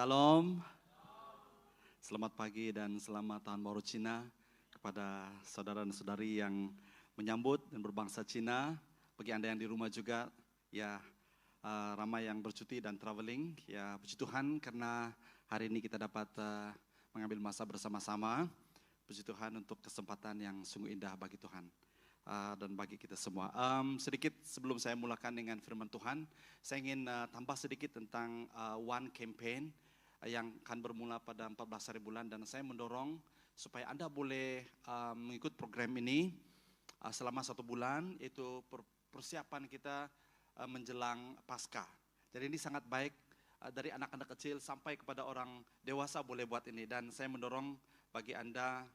Shalom, selamat pagi dan selamat tahun baru Cina kepada saudara dan saudari yang menyambut dan berbangsa Cina. Bagi Anda yang di rumah juga, ya ramai yang bercuti dan traveling. Ya puji Tuhan karena hari ini kita dapat mengambil masa bersama-sama. Puji Tuhan untuk kesempatan yang sungguh indah bagi Tuhan. Dan bagi kita semua. Sedikit sebelum saya mulakan dengan firman Tuhan, saya ingin tambah sedikit tentang One Campaign yang akan bermula pada 14 hari bulan, dan saya mendorong supaya Anda boleh mengikut program ini selama 1 bulan, itu persiapan kita menjelang Paskah. Jadi ini sangat baik, dari anak-anak kecil sampai kepada orang dewasa boleh buat ini, dan saya mendorong bagi Anda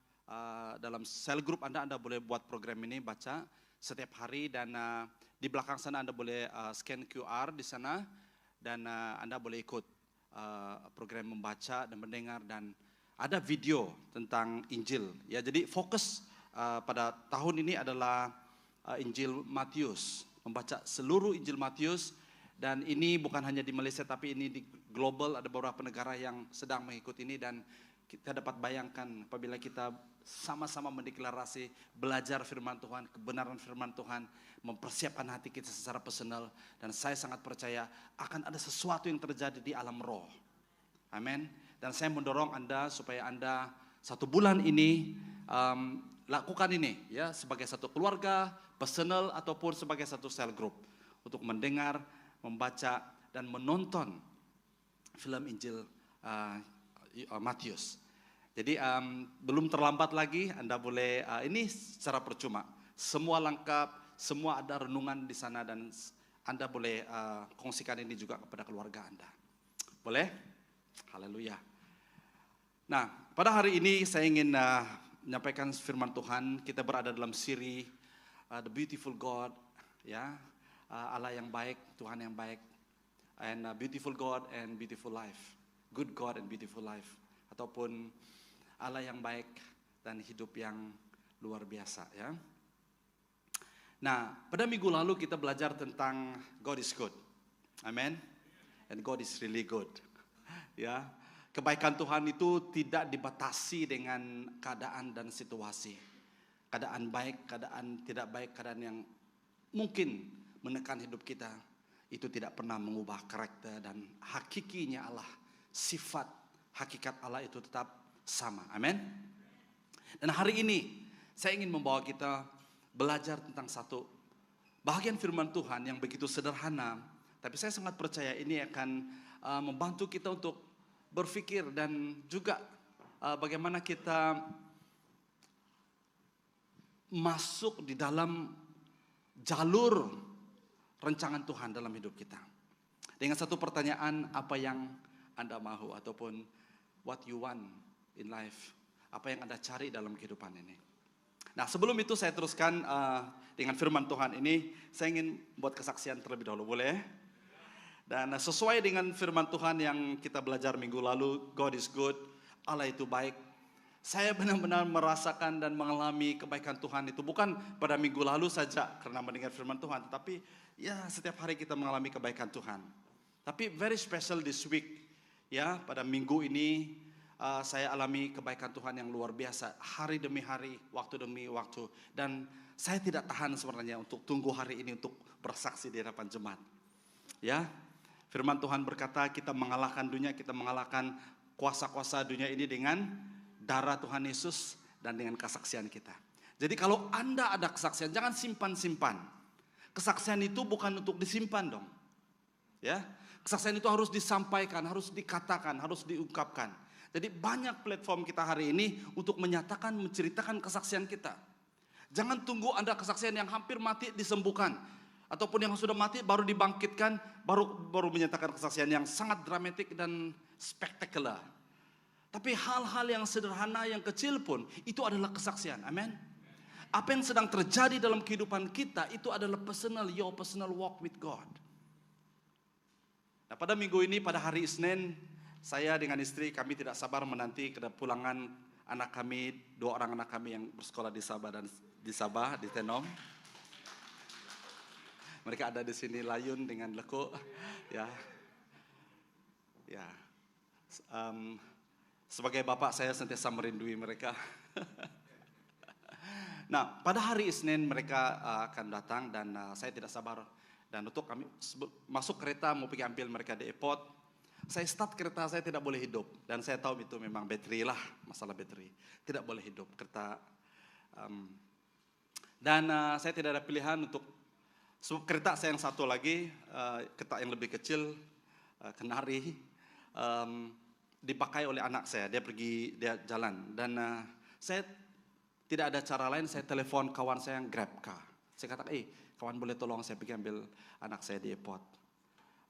dalam cell group Anda boleh buat program ini, baca setiap hari, dan di belakang sana Anda boleh scan QR di sana, dan Anda boleh ikut program membaca dan mendengar, dan ada video tentang Injil. Ya, jadi fokus pada tahun ini adalah Injil Matius, membaca seluruh Injil Matius, dan ini bukan hanya di Malaysia tapi ini di global, ada beberapa negara yang sedang mengikuti ini, dan kita dapat bayangkan apabila kita sama-sama mendeklarasi, belajar firman Tuhan, kebenaran firman Tuhan, mempersiapkan hati kita secara personal, dan saya sangat percaya akan ada sesuatu yang terjadi di alam roh. Amin. Dan saya mendorong Anda supaya Anda 1 bulan ini lakukan ini ya, sebagai satu keluarga, personal ataupun sebagai satu cell group, untuk mendengar, membaca dan menonton film Injil Matius. Jadi belum terlambat lagi, Anda boleh ini secara percuma. Semua lengkap, semua ada renungan di sana, dan Anda boleh kongsikan ini juga kepada keluarga Anda. Boleh? Haleluya. Nah, pada hari ini saya ingin menyampaikan firman Tuhan. Kita berada dalam siri The Beautiful God, ya, Allah yang baik, Tuhan yang baik, and Beautiful God and Beautiful Life, Good God and Beautiful Life, ataupun Allah yang baik dan hidup yang luar biasa, ya. Nah, pada minggu lalu kita belajar tentang God is good. Amen. And God is really good. Ya. Kebaikan Tuhan itu tidak dibatasi dengan keadaan dan situasi. Keadaan baik, keadaan tidak baik, keadaan yang mungkin menekan hidup kita, itu tidak pernah mengubah karakter dan hakikinya Allah. Sifat hakikat Allah itu tetap sama. Amin. Dan hari ini saya ingin membawa kita belajar tentang satu bahagian firman Tuhan yang begitu sederhana, tapi saya sangat percaya ini akan membantu kita untuk berpikir, dan juga bagaimana kita masuk di dalam jalur rancangan Tuhan dalam hidup kita. Dengan satu pertanyaan, apa yang Anda mahu, ataupun what you want in life, apa yang Anda cari dalam kehidupan ini. Nah, sebelum itu saya teruskan dengan firman Tuhan ini. Saya ingin buat kesaksian terlebih dahulu, boleh? Dan sesuai dengan firman Tuhan yang kita belajar minggu lalu, God is good, Allah itu baik. Saya benar-benar merasakan dan mengalami kebaikan Tuhan itu bukan pada minggu lalu saja karena mendengar firman Tuhan, tetapi ya setiap hari kita mengalami kebaikan Tuhan. Tapi very special this week, ya, pada minggu ini saya alami kebaikan Tuhan yang luar biasa, hari demi hari, waktu demi waktu, dan saya tidak tahan sebenarnya untuk tunggu hari ini untuk bersaksi di hadapan jemaat. Ya, firman Tuhan berkata kita mengalahkan dunia, kita mengalahkan kuasa-kuasa dunia ini dengan darah Tuhan Yesus dan dengan kesaksian kita. Jadi kalau Anda ada kesaksian, jangan simpan-simpan. Kesaksian itu bukan untuk disimpan dong. Ya, kesaksian itu harus disampaikan, harus dikatakan, harus diungkapkan. Jadi banyak platform kita hari ini untuk menyatakan, menceritakan kesaksian kita. Jangan tunggu Anda kesaksian yang hampir mati disembuhkan, ataupun yang sudah mati baru dibangkitkan, baru menyatakan kesaksian yang sangat dramatik dan spektakuler. Tapi hal-hal yang sederhana, yang kecil pun itu adalah kesaksian. Amin. Apa yang sedang terjadi dalam kehidupan kita itu adalah your personal walk with God. Nah, pada minggu ini, pada hari Isnin, saya dengan istri kami tidak sabar menanti kepulangan anak kami, 2 orang anak kami yang bersekolah di Sabah di Tenom. Mereka ada di sini, Layun dengan Leko, ya. Ya. Um, Sebagai bapak saya sentiasa merindui mereka. Nah, pada hari Isnin mereka akan datang dan saya tidak sabar. Dan untuk kami masuk kereta mau pergi ambil mereka di airport, saya start kereta, saya tidak boleh hidup. Dan saya tahu itu memang baterai lah, masalah baterai. Tidak boleh hidup kereta. Saya tidak ada pilihan untuk kereta saya yang satu lagi, kereta yang lebih kecil, Kenari, dipakai oleh anak saya. Dia jalan. Dan saya tidak ada cara lain, saya telepon kawan saya yang Grab car. Saya katakan, kawan boleh tolong saya pergi ambil anak saya di airport.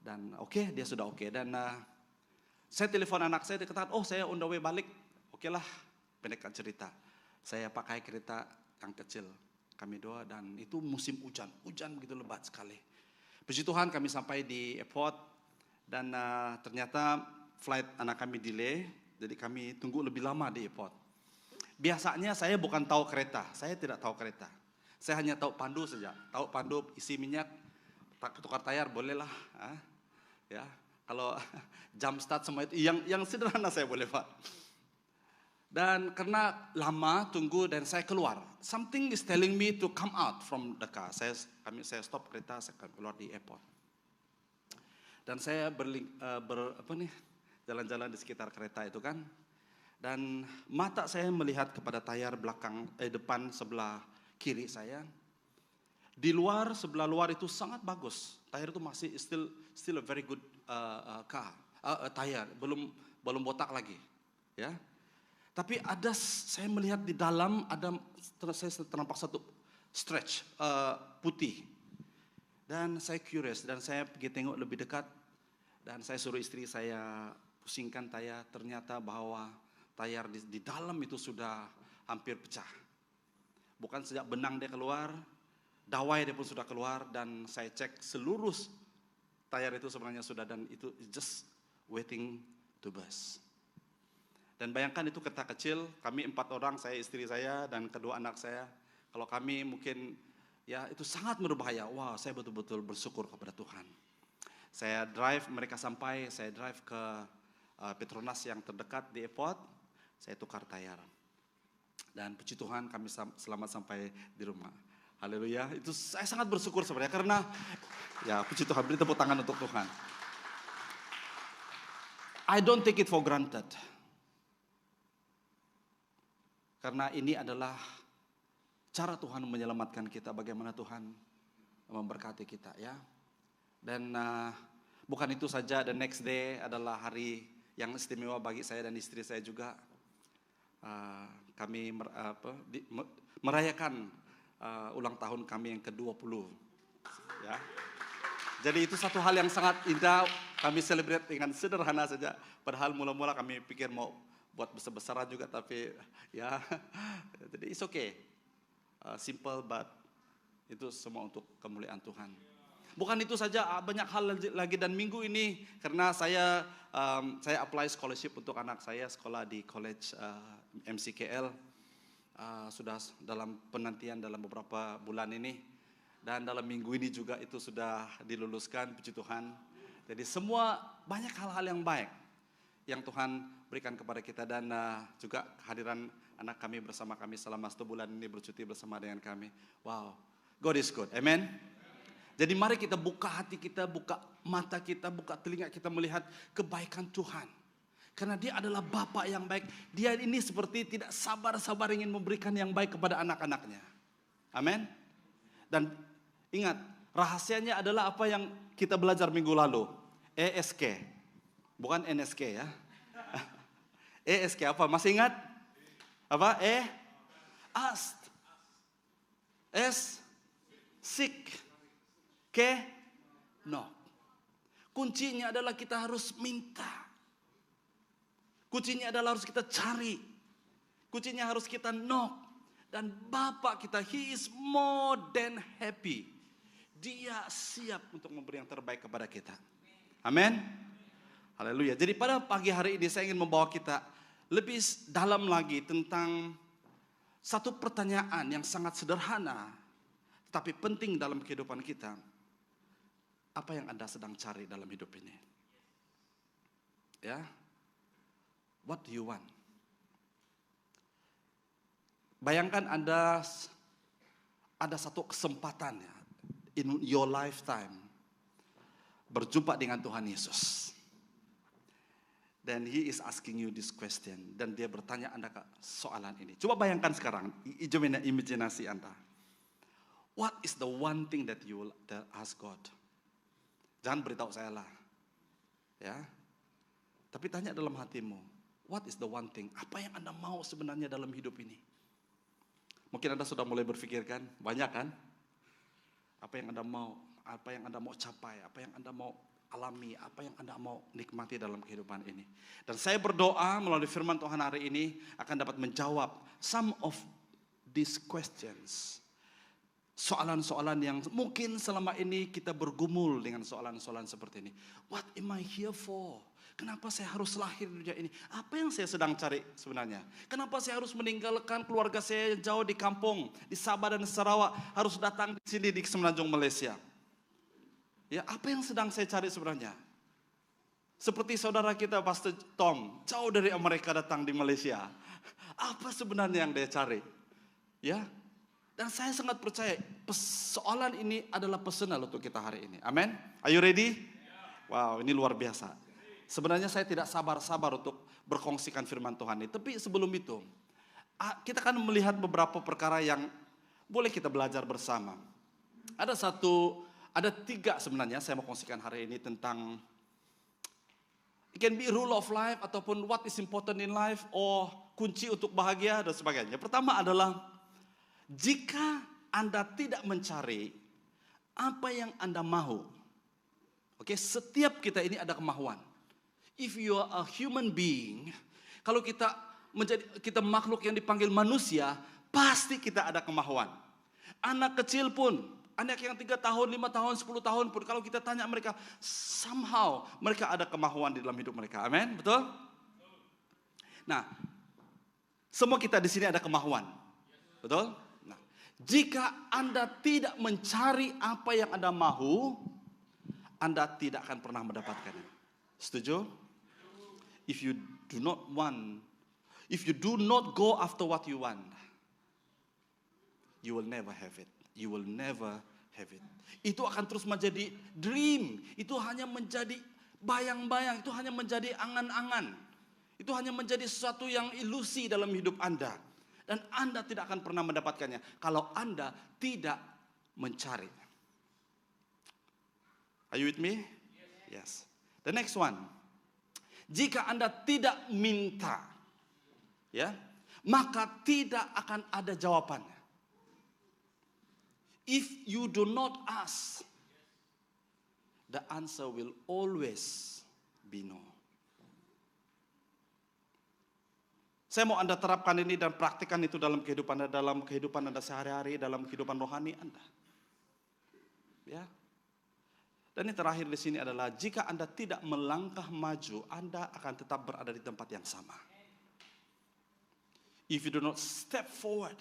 Dan oke, dia sudah oke. Dan saya telepon anak saya, dia katakan, saya on the way balik. Oke lah, pendekkan cerita. Saya pakai kereta yang kecil, kami dua, dan itu musim hujan begitu lebat sekali. Puji Tuhan kami sampai di airport, dan ternyata flight anak kami delay, jadi kami tunggu lebih lama di airport. Biasanya saya bukan tahu kereta, saya tidak tahu kereta. Saya hanya tahu pandu saja, tahu pandu isi minyak, tukar tayar bolehlah, ya. Kalau jump start semua itu yang sederhana saya boleh Pak. Dan karena lama tunggu dan saya keluar, something is telling me to come out from the car. Saya stop kereta, saya keluar di airport. Dan saya jalan-jalan di sekitar kereta itu kan. Dan mata saya melihat kepada tayar depan sebelah kiri saya. Di luar, sebelah luar itu sangat bagus. Tayar itu masih still a very good tayar, belum botak lagi, ya. Tapi saya melihat di dalam saya ternampak satu stretch putih. Dan saya curious dan saya pergi tengok lebih dekat dan saya suruh istri saya pusingkan tayar, ternyata bahwa tayar di dalam itu sudah hampir pecah. Bukan sejak benang dia keluar, dawai dia pun sudah keluar, dan saya cek seluruh tayar itu sebenarnya sudah, dan itu just waiting to burst. Dan bayangkan itu kereta kecil, kami 4 orang, saya, istri saya, dan kedua anak saya. Kalau kami mungkin, ya itu sangat berbahaya. Wah, saya betul-betul bersyukur kepada Tuhan. Saya drive, mereka sampai, saya drive ke Petronas yang terdekat di airport, saya tukar tayar. Dan puji Tuhan kami selamat sampai di rumah. Haleluya, itu saya sangat bersyukur sebenarnya karena ya puji Tuhan, beri tepuk tangan untuk Tuhan. I don't take it for granted. Karena ini adalah cara Tuhan menyelamatkan kita, bagaimana Tuhan memberkati kita ya. Dan bukan itu saja, the next day adalah hari yang istimewa bagi saya dan istri saya juga. Kami merayakan ulang tahun kami yang ke-20 ya. Jadi itu satu hal yang sangat indah, kami celebrate dengan sederhana saja. Padahal mula-mula kami pikir mau buat besar-besaran juga, tapi ya jadi it's okay. Simple but itu semua untuk kemuliaan Tuhan. Bukan itu saja, banyak hal lagi. Dan minggu ini karena saya apply scholarship untuk anak saya sekolah di college MCKL, sudah dalam penantian dalam beberapa bulan ini, dan dalam minggu ini juga itu sudah diluluskan, puji Tuhan. Jadi semua banyak hal-hal yang baik yang Tuhan berikan kepada kita, dan juga kehadiran anak kami bersama kami selama 1 bulan ini bercuti bersama dengan kami. Wow, God is good, amen. Jadi mari kita buka hati kita, buka mata kita, buka telinga kita melihat kebaikan Tuhan. Karena Dia adalah Bapa yang baik. Dia ini seperti tidak sabar-sabar ingin memberikan yang baik kepada anak-anaknya. Amin. Dan ingat, rahasianya adalah apa yang kita belajar minggu lalu. ESK, bukan NSK ya. ESK apa? Masih ingat? Apa? Ask. Seek. Knock. Kuncinya adalah kita harus minta. Kuncinya adalah harus kita cari. Kuncinya harus kita knock. Dan Bapa kita, He is more than happy. Dia siap untuk memberi yang terbaik kepada kita. Amin. Haleluya. Jadi pada pagi hari ini saya ingin membawa kita lebih dalam lagi tentang satu pertanyaan yang sangat sederhana, tapi penting dalam kehidupan kita. Apa yang Anda sedang cari dalam hidup ini? Ya. What do you want? Bayangkan ada satu kesempatan ya, in your lifetime berjumpa dengan Tuhan Yesus. Dan He is asking you this question. Dan Dia bertanya Anda soalan ini. Coba bayangkan sekarang, imajinasi Anda. What is the one thing that you will ask God? Jangan beritahu saya lah. Ya. Tapi tanya dalam hatimu. What is the one thing? Apa yang Anda mau sebenarnya dalam hidup ini? Mungkin Anda sudah mulai berpikir kan? Banyak kan? Apa yang Anda mau? Apa yang Anda mau capai? Apa yang Anda mau alami? Apa yang Anda mau nikmati dalam kehidupan ini? Dan saya berdoa melalui firman Tuhan hari ini akan dapat menjawab some of these questions. Soalan-soalan yang mungkin selama ini kita bergumul dengan soalan-soalan seperti ini. What am I here for? Kenapa saya harus lahir di dunia ini? Apa yang saya sedang cari sebenarnya? Kenapa saya harus meninggalkan keluarga saya yang jauh di kampung, di Sabah dan Sarawak, harus datang di sini di Semenanjung Malaysia? Ya, apa yang sedang saya cari sebenarnya? Seperti saudara kita Pastor Tom, jauh dari Amerika datang di Malaysia. Apa sebenarnya yang dia cari? Ya, dan saya sangat percaya soalan ini adalah personal untuk kita hari ini. Amin. Are you ready? Wow, ini luar biasa. Sebenarnya saya tidak sabar-sabar untuk berkongsikan firman Tuhan ini. Tapi sebelum itu, kita akan melihat beberapa perkara yang boleh kita belajar bersama. Ada tiga sebenarnya saya mau kongsikan hari ini tentang it can be rule of life ataupun what is important in life, kunci untuk bahagia dan sebagainya. Pertama adalah jika Anda tidak mencari apa yang Anda mau. Oke, setiap kita ini ada kemauan. If you are a human being, kalau kita makhluk yang dipanggil manusia, pasti kita ada kemauan. Anak kecil pun, anak yang 3 tahun, 5 tahun, 10 tahun pun, kalau kita tanya mereka, somehow mereka ada kemauan di dalam hidup mereka. Amin, betul? Nah, semua kita di sini ada kemauan, betul? Nah, jika Anda tidak mencari apa yang Anda mau, Anda tidak akan pernah mendapatkannya. Setuju? If you do not go after what you want, you will never have it. You will never have it. Itu akan terus menjadi dream. Itu hanya menjadi bayang-bayang. Itu hanya menjadi angan-angan. Itu hanya menjadi sesuatu yang ilusi dalam hidup Anda. Dan Anda tidak akan pernah mendapatkannya kalau Anda tidak mencari. Are you with me? Yes. The next one. Jika Anda tidak minta, ya, maka tidak akan ada jawabannya. If you do not ask, the answer will always be no. Saya mau Anda terapkan ini dan praktikkan itu dalam kehidupan Anda sehari-hari, dalam kehidupan rohani Anda. Ya. Dan yang terakhir di sini adalah jika Anda tidak melangkah maju, Anda akan tetap berada di tempat yang sama. If you do not step forward,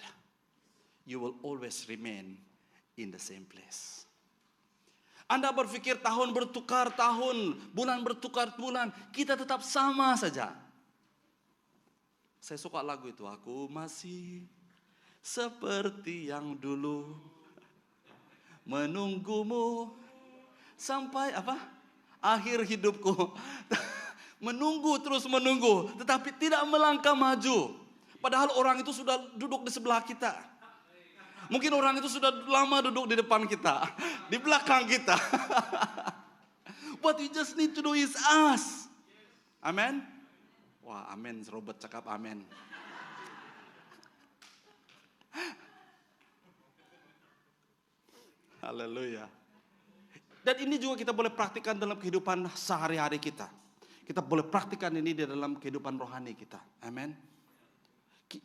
you will always remain in the same place. Anda berpikir tahun bertukar tahun, bulan bertukar bulan, kita tetap sama saja. Saya suka lagu itu, aku masih seperti yang dulu, menunggumu sampai akhir hidupku. Menunggu, terus menunggu, tetapi tidak melangkah maju. Padahal orang itu sudah duduk di sebelah kita. Mungkin orang itu sudah lama duduk di depan kita, di belakang kita. What we just need to do is ask. Amen. Wah, amen. Robert cakap amen. Haleluya. Dan ini juga kita boleh praktikkan dalam kehidupan sehari-hari kita. Kita boleh praktikkan ini di dalam kehidupan rohani kita. Amen.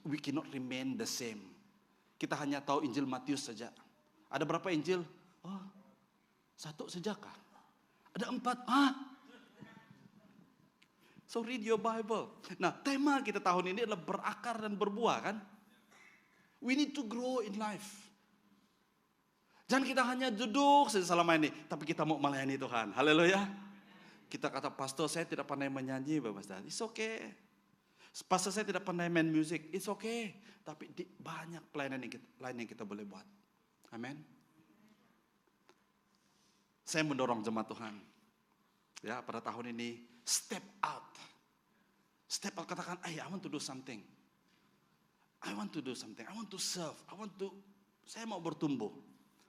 We cannot remain the same. Kita hanya tahu Injil Matius saja. Ada berapa Injil? 1 saja kah? Ada 4. So read your Bible. Nah, tema kita tahun ini adalah berakar dan berbuah kan? We need to grow in life. Jangan kita hanya duduk saja selama ini, tapi kita mau melayani Tuhan. Haleluya. Kita kata, pastor saya tidak pandai menyanyi, Bapak Ustaz. It's okay. Pastor saya tidak pandai main musik, it's okay. Tapi banyak pelayanan lain yang kita boleh buat. Amin. Saya mendorong jemaat Tuhan. Ya, pada tahun ini, step out. Step out, katakan, I want to do something. I want to do something. I want to serve. Saya mau bertumbuh.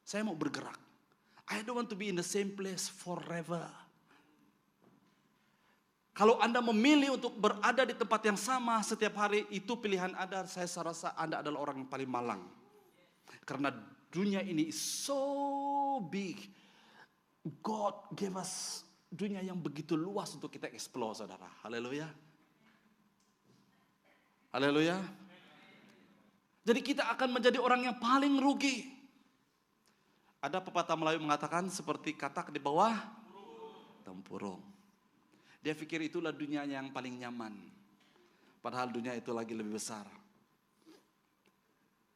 Saya mau bergerak. I don't want to be in the same place forever. Kalau Anda memilih untuk berada di tempat yang sama setiap hari, itu pilihan Anda. Saya rasa Anda adalah orang yang paling malang. Karena dunia ini is so big. God gave us dunia yang begitu luas untuk kita explore, saudara. Haleluya. Haleluya. Jadi kita akan menjadi orang yang paling rugi. Ada pepatah Melayu mengatakan seperti katak di bawah tempurung. Dia pikir itulah dunia yang paling nyaman. Padahal dunia itu lagi lebih besar.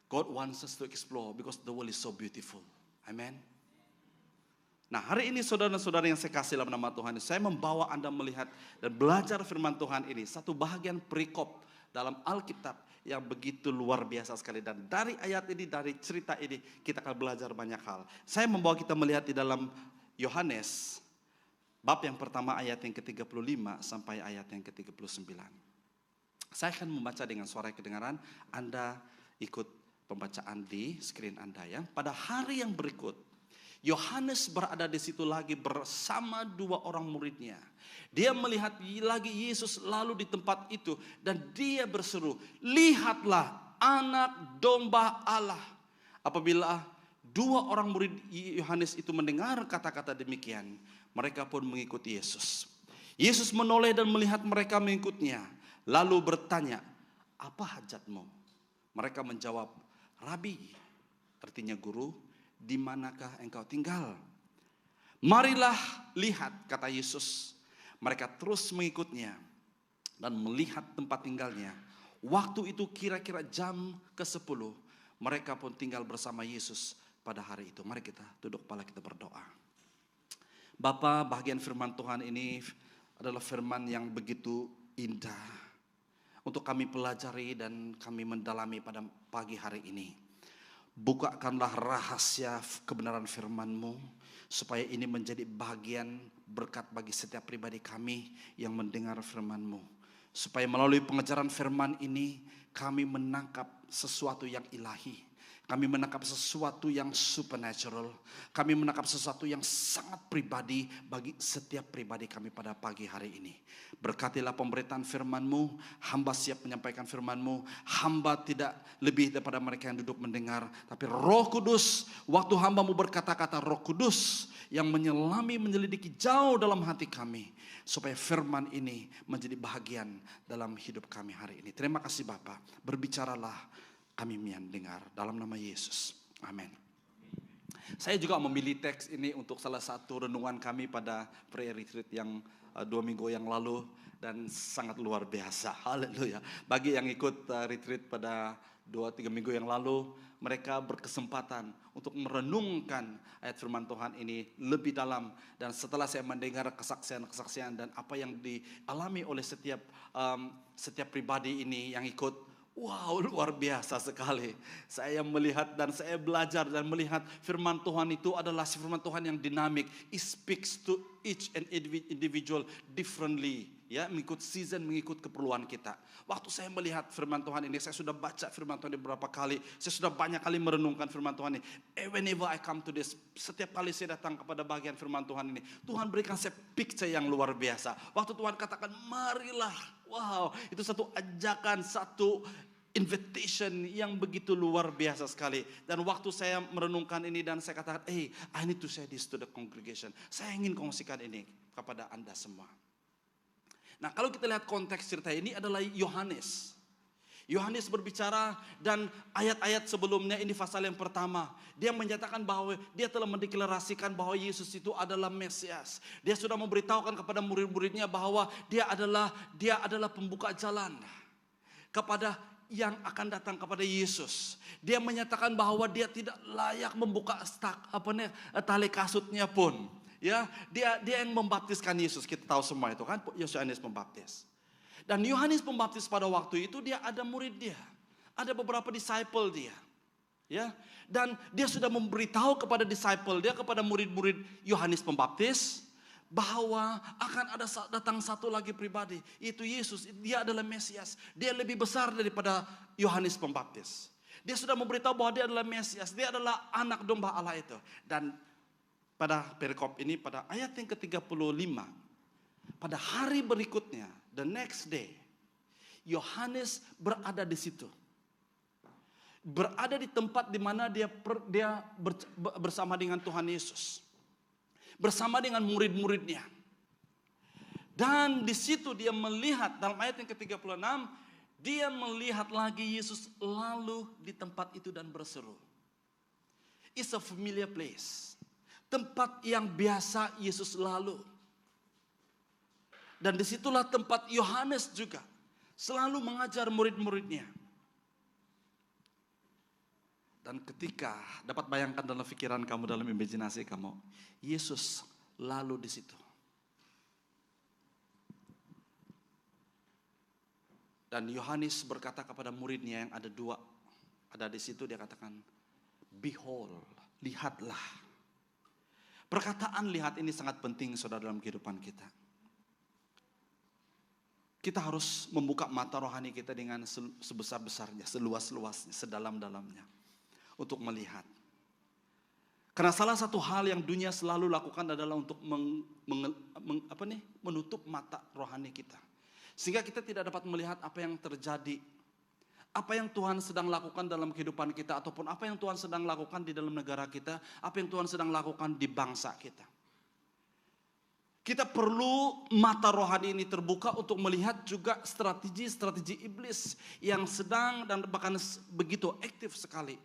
God wants us to explore because the world is so beautiful. Amen. Nah, hari ini saudara-saudara yang saya kasih dalam nama Tuhan, saya membawa Anda melihat dan belajar firman Tuhan ini. Satu bahagian perikop dalam Alkitab yang begitu luar biasa sekali. Dan dari ayat ini, dari cerita ini, kita akan belajar banyak hal. Saya membawa kita melihat di dalam Yohanes, bab yang pertama ayat yang ke-35 sampai ayat yang ke-39. Saya akan membaca dengan suara kedengaran, Anda ikut pembacaan di screen Anda ya. Pada hari yang berikut, Yohanes berada di situ lagi bersama dua orang muridnya. Dia melihat lagi Yesus lalu di tempat itu dan dia berseru, "Lihatlah anak domba Allah." Apabila dua orang murid Yohanes itu mendengar kata-kata demikian, mereka pun mengikuti Yesus. Yesus menoleh dan melihat mereka mengikutnya, lalu bertanya, "Apa hajatmu?" Mereka menjawab, "Rabi," artinya guru, "di manakah engkau tinggal?" "Marilah lihat," kata Yesus. Mereka terus mengikutnya dan melihat tempat tinggalnya. Waktu itu kira-kira jam ke-10, mereka pun tinggal bersama Yesus pada hari itu. Mari kita duduk kepala kita berdoa. Bapa, bagian firman Tuhan ini adalah firman yang begitu indah untuk kami pelajari dan kami mendalami pada pagi hari ini. Bukakanlah rahasia kebenaran firman-Mu, supaya ini menjadi bagian berkat bagi setiap pribadi kami yang mendengar firman-Mu. Supaya melalui pengejaran firman ini, kami menangkap sesuatu yang ilahi. Kami menangkap sesuatu yang supernatural. Kami menangkap sesuatu yang sangat pribadi bagi setiap pribadi kami pada pagi hari ini. Berkatilah pemberitaan firman-Mu. Hamba siap menyampaikan firman-Mu. Hamba tidak lebih daripada mereka yang duduk mendengar. Tapi Roh Kudus, waktu hamba-Mu berkata-kata, Roh Kudus yang menyelami, menyelidiki jauh dalam hati kami. Supaya firman ini menjadi bahagian dalam hidup kami hari ini. Terima kasih Bapa. Berbicaralah, kami mendengar dalam nama Yesus. Amin. Saya juga memilih teks ini untuk salah satu renungan kami pada prayer retreat yang 2 minggu yang lalu dan sangat luar biasa. Haleluya. Bagi yang ikut retreat pada 2-3 minggu yang lalu, mereka berkesempatan untuk merenungkan ayat firman Tuhan ini lebih dalam. Dan setelah saya mendengar kesaksian-kesaksian dan apa yang dialami oleh setiap pribadi ini yang ikut, wow, luar biasa sekali. Saya melihat dan saya belajar dan melihat firman Tuhan itu adalah firman Tuhan yang dinamik. It speaks to each and individual differently. Ya, mengikut season, mengikut keperluan kita. Waktu saya melihat firman Tuhan ini, saya sudah baca firman Tuhan ini beberapa kali. Saya sudah banyak kali merenungkan firman Tuhan ini. Whenever I come to this, setiap kali saya datang kepada bagian firman Tuhan ini, Tuhan berikan saya picture yang luar biasa. Waktu Tuhan katakan, marilah. Wow, itu satu ajakan, satu invitation yang begitu luar biasa sekali. Dan waktu saya merenungkan ini dan saya katakan, I need to say this to the congregation. Saya ingin kongsikan ini kepada Anda semua. Nah, kalau kita lihat konteks cerita ini adalah Yohanes. Yohanes berbicara dan ayat-ayat sebelumnya ini pasal yang pertama. Dia menyatakan bahwa dia telah mendeklarasikan bahwa Yesus itu adalah Mesias. Dia sudah memberitahukan kepada murid-muridnya bahwa dia adalah pembuka jalan kepada yang akan datang kepada Yesus. Dia menyatakan bahwa dia tidak layak membuka tali kasutnya pun. Ya, dia yang membaptiskan Yesus. Kita tahu semua itu kan, Yohanes membaptis. Dan Yohanes Pembaptis pada waktu itu dia ada murid dia. Ada beberapa disciple dia. Ya, dan dia sudah memberitahu kepada disciple dia, kepada murid-murid Yohanes Pembaptis, bahwa akan ada datang satu lagi pribadi, itu Yesus. Dia adalah Mesias. Dia lebih besar daripada Yohanes Pembaptis. Dia sudah memberitahu bahwa dia adalah Mesias. Dia adalah anak domba Allah itu. Dan pada perikop ini, pada ayat yang ke-35, pada hari berikutnya, the next day, Yohanes berada di situ. Berada di tempat di mana dia bersama dengan Tuhan Yesus. Bersama dengan murid-muridnya. Dan di situ dia melihat, dalam ayat yang ke-36, dia melihat lagi Yesus lalu di tempat itu dan berseru. It's a familiar place. Tempat yang biasa Yesus lalu. Dan disitulah tempat Yohanes juga selalu mengajar murid-muridnya. Dan ketika dapat bayangkan dalam pikiran kamu, dalam imajinasi kamu, Yesus lalu di situ. Dan Yohanes berkata kepada muridnya yang ada dua, ada di situ, dia katakan, behold, lihatlah. Perkataan lihat ini sangat penting saudara dalam kehidupan kita. Kita harus membuka mata rohani kita dengan sebesar-besarnya, seluas-luasnya, sedalam-dalamnya. Untuk melihat. Karena salah satu hal yang dunia selalu lakukan adalah untuk menutup mata rohani kita. Sehingga kita tidak dapat melihat apa yang terjadi. Apa yang Tuhan sedang lakukan dalam kehidupan kita. Ataupun apa yang Tuhan sedang lakukan di dalam negara kita. Apa yang Tuhan sedang lakukan di bangsa kita. Kita perlu mata rohani ini terbuka untuk melihat juga strategi-strategi iblis. Yang sedang dan bahkan begitu aktif sekali.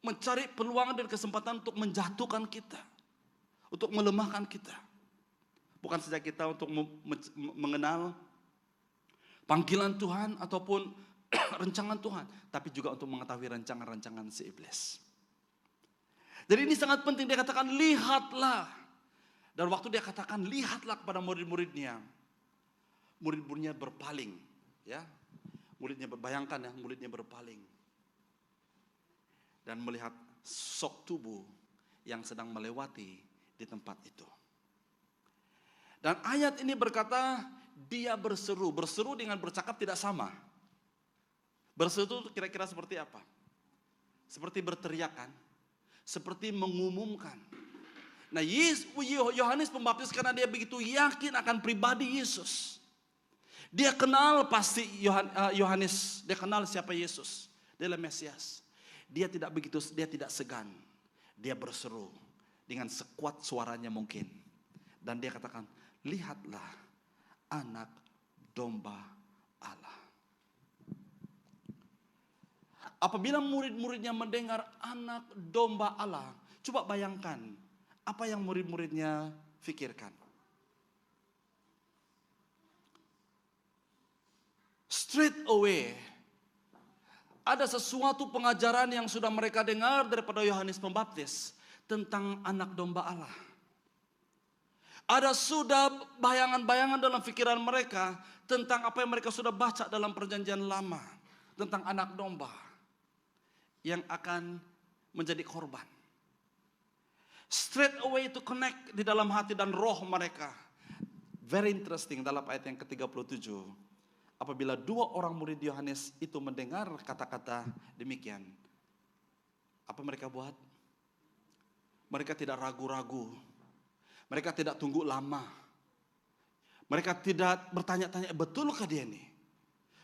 Mencari peluang dan kesempatan untuk menjatuhkan kita. Untuk melemahkan kita. Bukan saja kita untuk mengenal panggilan Tuhan ataupun rencangan Tuhan. Tapi juga untuk mengetahui rancangan-rancangan si iblis. Jadi ini sangat penting, dia katakan lihatlah. Dan waktu dia katakan lihatlah kepada murid-muridnya. Murid-muridnya berpaling. Ya, muridnya bayangkan ya, muridnya berpaling. Dan melihat sok tubuh yang sedang melewati di tempat itu. Dan ayat ini berkata, dia berseru. Berseru dengan bercakap tidak sama. Berseru itu kira-kira seperti apa? Seperti berteriakan. Seperti mengumumkan. Nah, Yohanes Pembaptis karena dia begitu yakin akan pribadi Yesus. Dia kenal pasti Yohanes. Dia kenal siapa Yesus. Dia adalah Mesias. Dia tidak segan. Dia berseru dengan sekuat suaranya mungkin. Dan dia katakan, lihatlah anak domba Allah. Apabila murid-muridnya mendengar anak domba Allah, coba bayangkan apa yang murid-muridnya pikirkan. Straight away, ada sesuatu pengajaran yang sudah mereka dengar daripada Yohanes Pembaptis tentang anak domba Allah. Ada sudah bayangan-bayangan dalam pikiran mereka tentang apa yang mereka sudah baca dalam perjanjian lama. Tentang anak domba yang akan menjadi korban. Straight away to connect di dalam hati dan roh mereka. Very interesting dalam ayat yang ke-37. Apabila dua orang murid Yohanes itu mendengar kata-kata demikian. Apa mereka buat? Mereka tidak ragu-ragu. Mereka tidak tunggu lama. Mereka tidak bertanya-tanya, betulkah dia ini?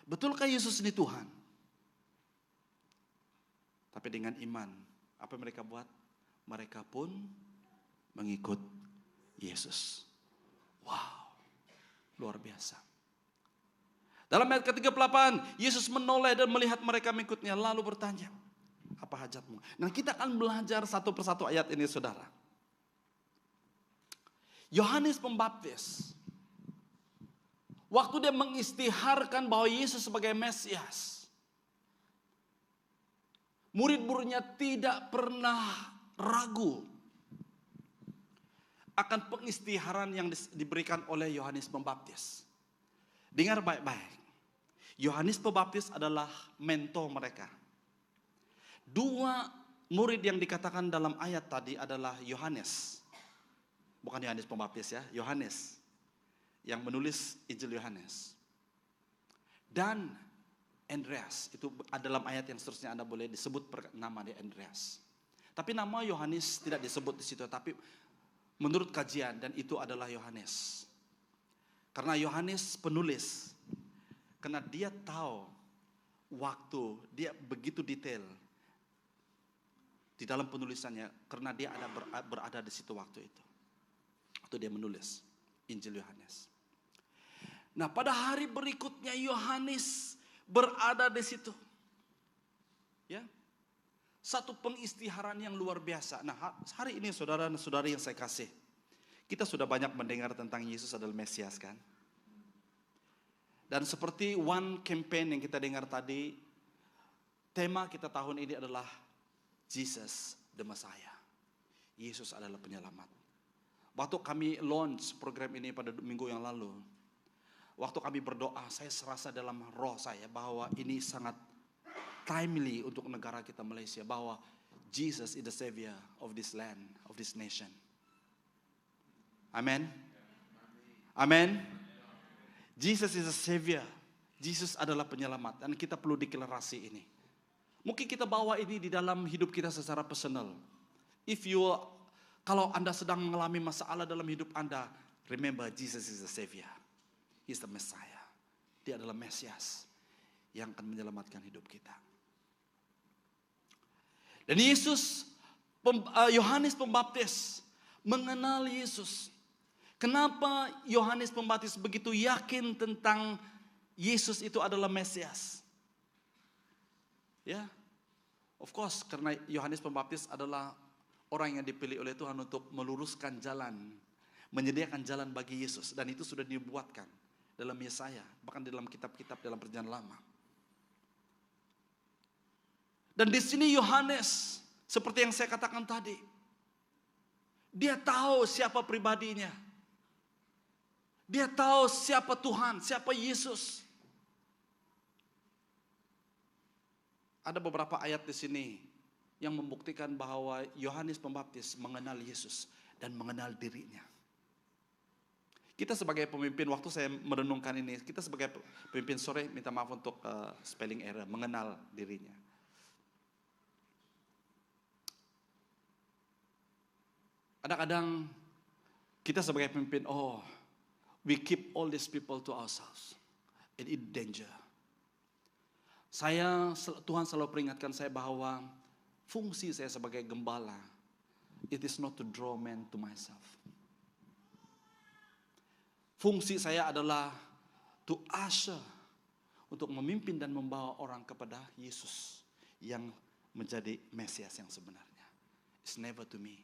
Betulkah Yesus ini Tuhan? Tapi dengan iman, apa yang mereka buat? Mereka pun mengikut Yesus. Wow, luar biasa. Dalam ayat ke-38, Yesus menoleh dan melihat mereka mengikutnya, lalu bertanya, apa hajatmu? Nah, kita akan belajar satu persatu ayat ini, saudara. Yohanes Pembaptis, waktu dia mengistiharkan bahwa Yesus sebagai Mesias, murid-muridnya tidak pernah ragu akan pengistiharan yang diberikan oleh Yohanes Pembaptis. Dengar baik-baik. Yohanes Pembaptis adalah mentor mereka. Dua murid yang dikatakan dalam ayat tadi adalah Yohanes. Bukan Yohanes Pembaptis ya, Yohanes. Yang menulis Injil Yohanes. Dan Andreas, itu dalam ayat yang seterusnya Anda boleh disebut nama dia Andreas. Tapi nama Yohanes tidak disebut di situ, tapi menurut kajian dan itu adalah Yohanes. Karena Yohanes penulis, karena dia tahu waktu, dia begitu detail di dalam penulisannya, karena dia berada di situ waktu itu. Itu dia menulis Injil Yohanes. Nah, pada hari berikutnya Yohanes berada di situ. Ya. Satu pengistiharan yang luar biasa. Nah, hari ini saudara dan saudari yang saya kasih, kita sudah banyak mendengar tentang Yesus adalah Mesias kan? Dan seperti one campaign yang kita dengar tadi, tema kita tahun ini adalah Jesus the Messiah. Yesus adalah penyelamat. Waktu kami launch program ini pada minggu yang lalu, waktu kami berdoa, saya serasa dalam roh saya bahwa ini sangat timely untuk negara kita Malaysia, bahwa Jesus is the savior of this land, of this nation. Amen. Amen. Jesus is the savior. Jesus adalah penyelamat dan kita perlu deklarasi ini. Mungkin kita bawa ini di dalam hidup kita secara personal. Kalau Anda sedang mengalami masalah dalam hidup Anda, remember Jesus is the savior. He's the Messiah. Dia adalah Mesias yang akan menyelamatkan hidup kita. Dan Yohanes Pembaptis mengenal Yesus. Kenapa Yohanes Pembaptis begitu yakin tentang Yesus itu adalah Mesias? Ya, of course, karena Yohanes Pembaptis adalah orang yang dipilih oleh Tuhan untuk meluruskan jalan, menyediakan jalan bagi Yesus, dan itu sudah dibuatkan dalam Yesaya, bahkan dalam kitab-kitab dalam Perjanjian Lama. Dan di sini Yohanes, seperti yang saya katakan tadi, dia tahu siapa pribadinya, dia tahu siapa Tuhan, siapa Yesus. Ada beberapa ayat di sini yang membuktikan bahwa Yohanes Pembaptis mengenal Yesus dan mengenal dirinya. Kita sebagai pemimpin, waktu saya merenungkan ini, kita sebagai pemimpin sore, minta maaf untuk spelling error, mengenal dirinya. Kadang-kadang kita sebagai pemimpin, we keep all these people to ourselves. And it danger. Tuhan selalu peringatkan saya bahwa fungsi saya sebagai gembala, it is not to draw men to myself. Fungsi saya adalah to usher, untuk memimpin dan membawa orang kepada Yesus yang menjadi Mesias yang sebenarnya. It's never to me.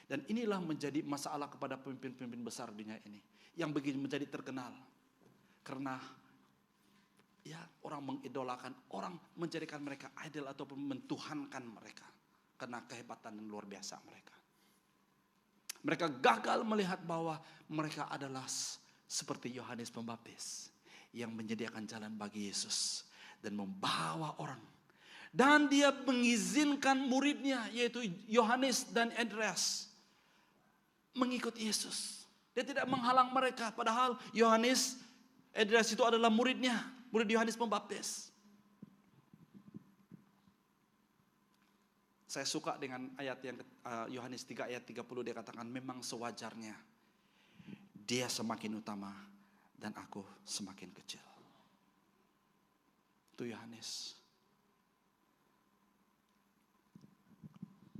Dan inilah menjadi masalah kepada pemimpin-pemimpin besar dunia ini, yang begini menjadi terkenal. Karena orang mengidolakan, orang menjadikan mereka idol ataupun mentuhankan mereka. Karena kehebatan dan luar biasa mereka. Mereka gagal melihat bahwa mereka adalah seperti Yohanes Pembaptis yang menyediakan jalan bagi Yesus dan membawa orang. Dan dia mengizinkan muridnya, yaitu Yohanes dan Andreas, mengikut Yesus. Dia tidak menghalang mereka, padahal Yohanes, Andreas itu adalah muridnya, murid Yohanes Pembaptis. Saya suka dengan ayat yang Yohanes 3 ayat 30, dia katakan memang sewajarnya dia semakin utama dan aku semakin kecil. Itu Yohanes.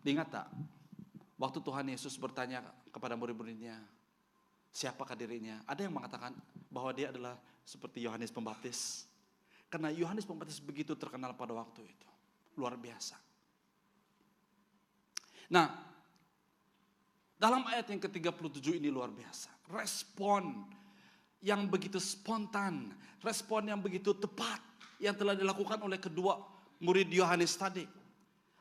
Ingat tak? Waktu Tuhan Yesus bertanya kepada murid-muridnya, siapakah dirinya? Ada yang mengatakan bahwa dia adalah seperti Yohanes Pembaptis. Karena Yohanes Pembaptis begitu terkenal pada waktu itu. Luar biasa. Nah, dalam ayat yang ke-37 ini luar biasa. Respon yang begitu spontan, respon yang begitu tepat yang telah dilakukan oleh kedua murid Yohanes tadi.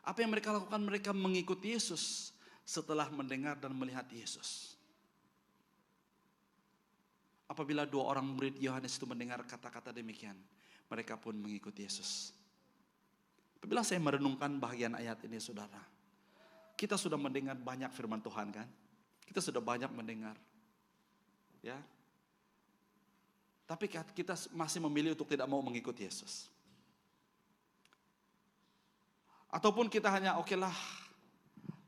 Apa yang mereka lakukan? Mereka mengikuti Yesus setelah mendengar dan melihat Yesus. Apabila dua orang murid Yohanes itu mendengar kata-kata demikian, mereka pun mengikuti Yesus. Apabila saya merenungkan bagian ayat ini, saudara, kita sudah mendengar banyak firman Tuhan kan? Kita sudah banyak mendengar. Ya. Tapi kita masih memilih untuk tidak mau mengikuti Yesus. Ataupun kita hanya oke lah,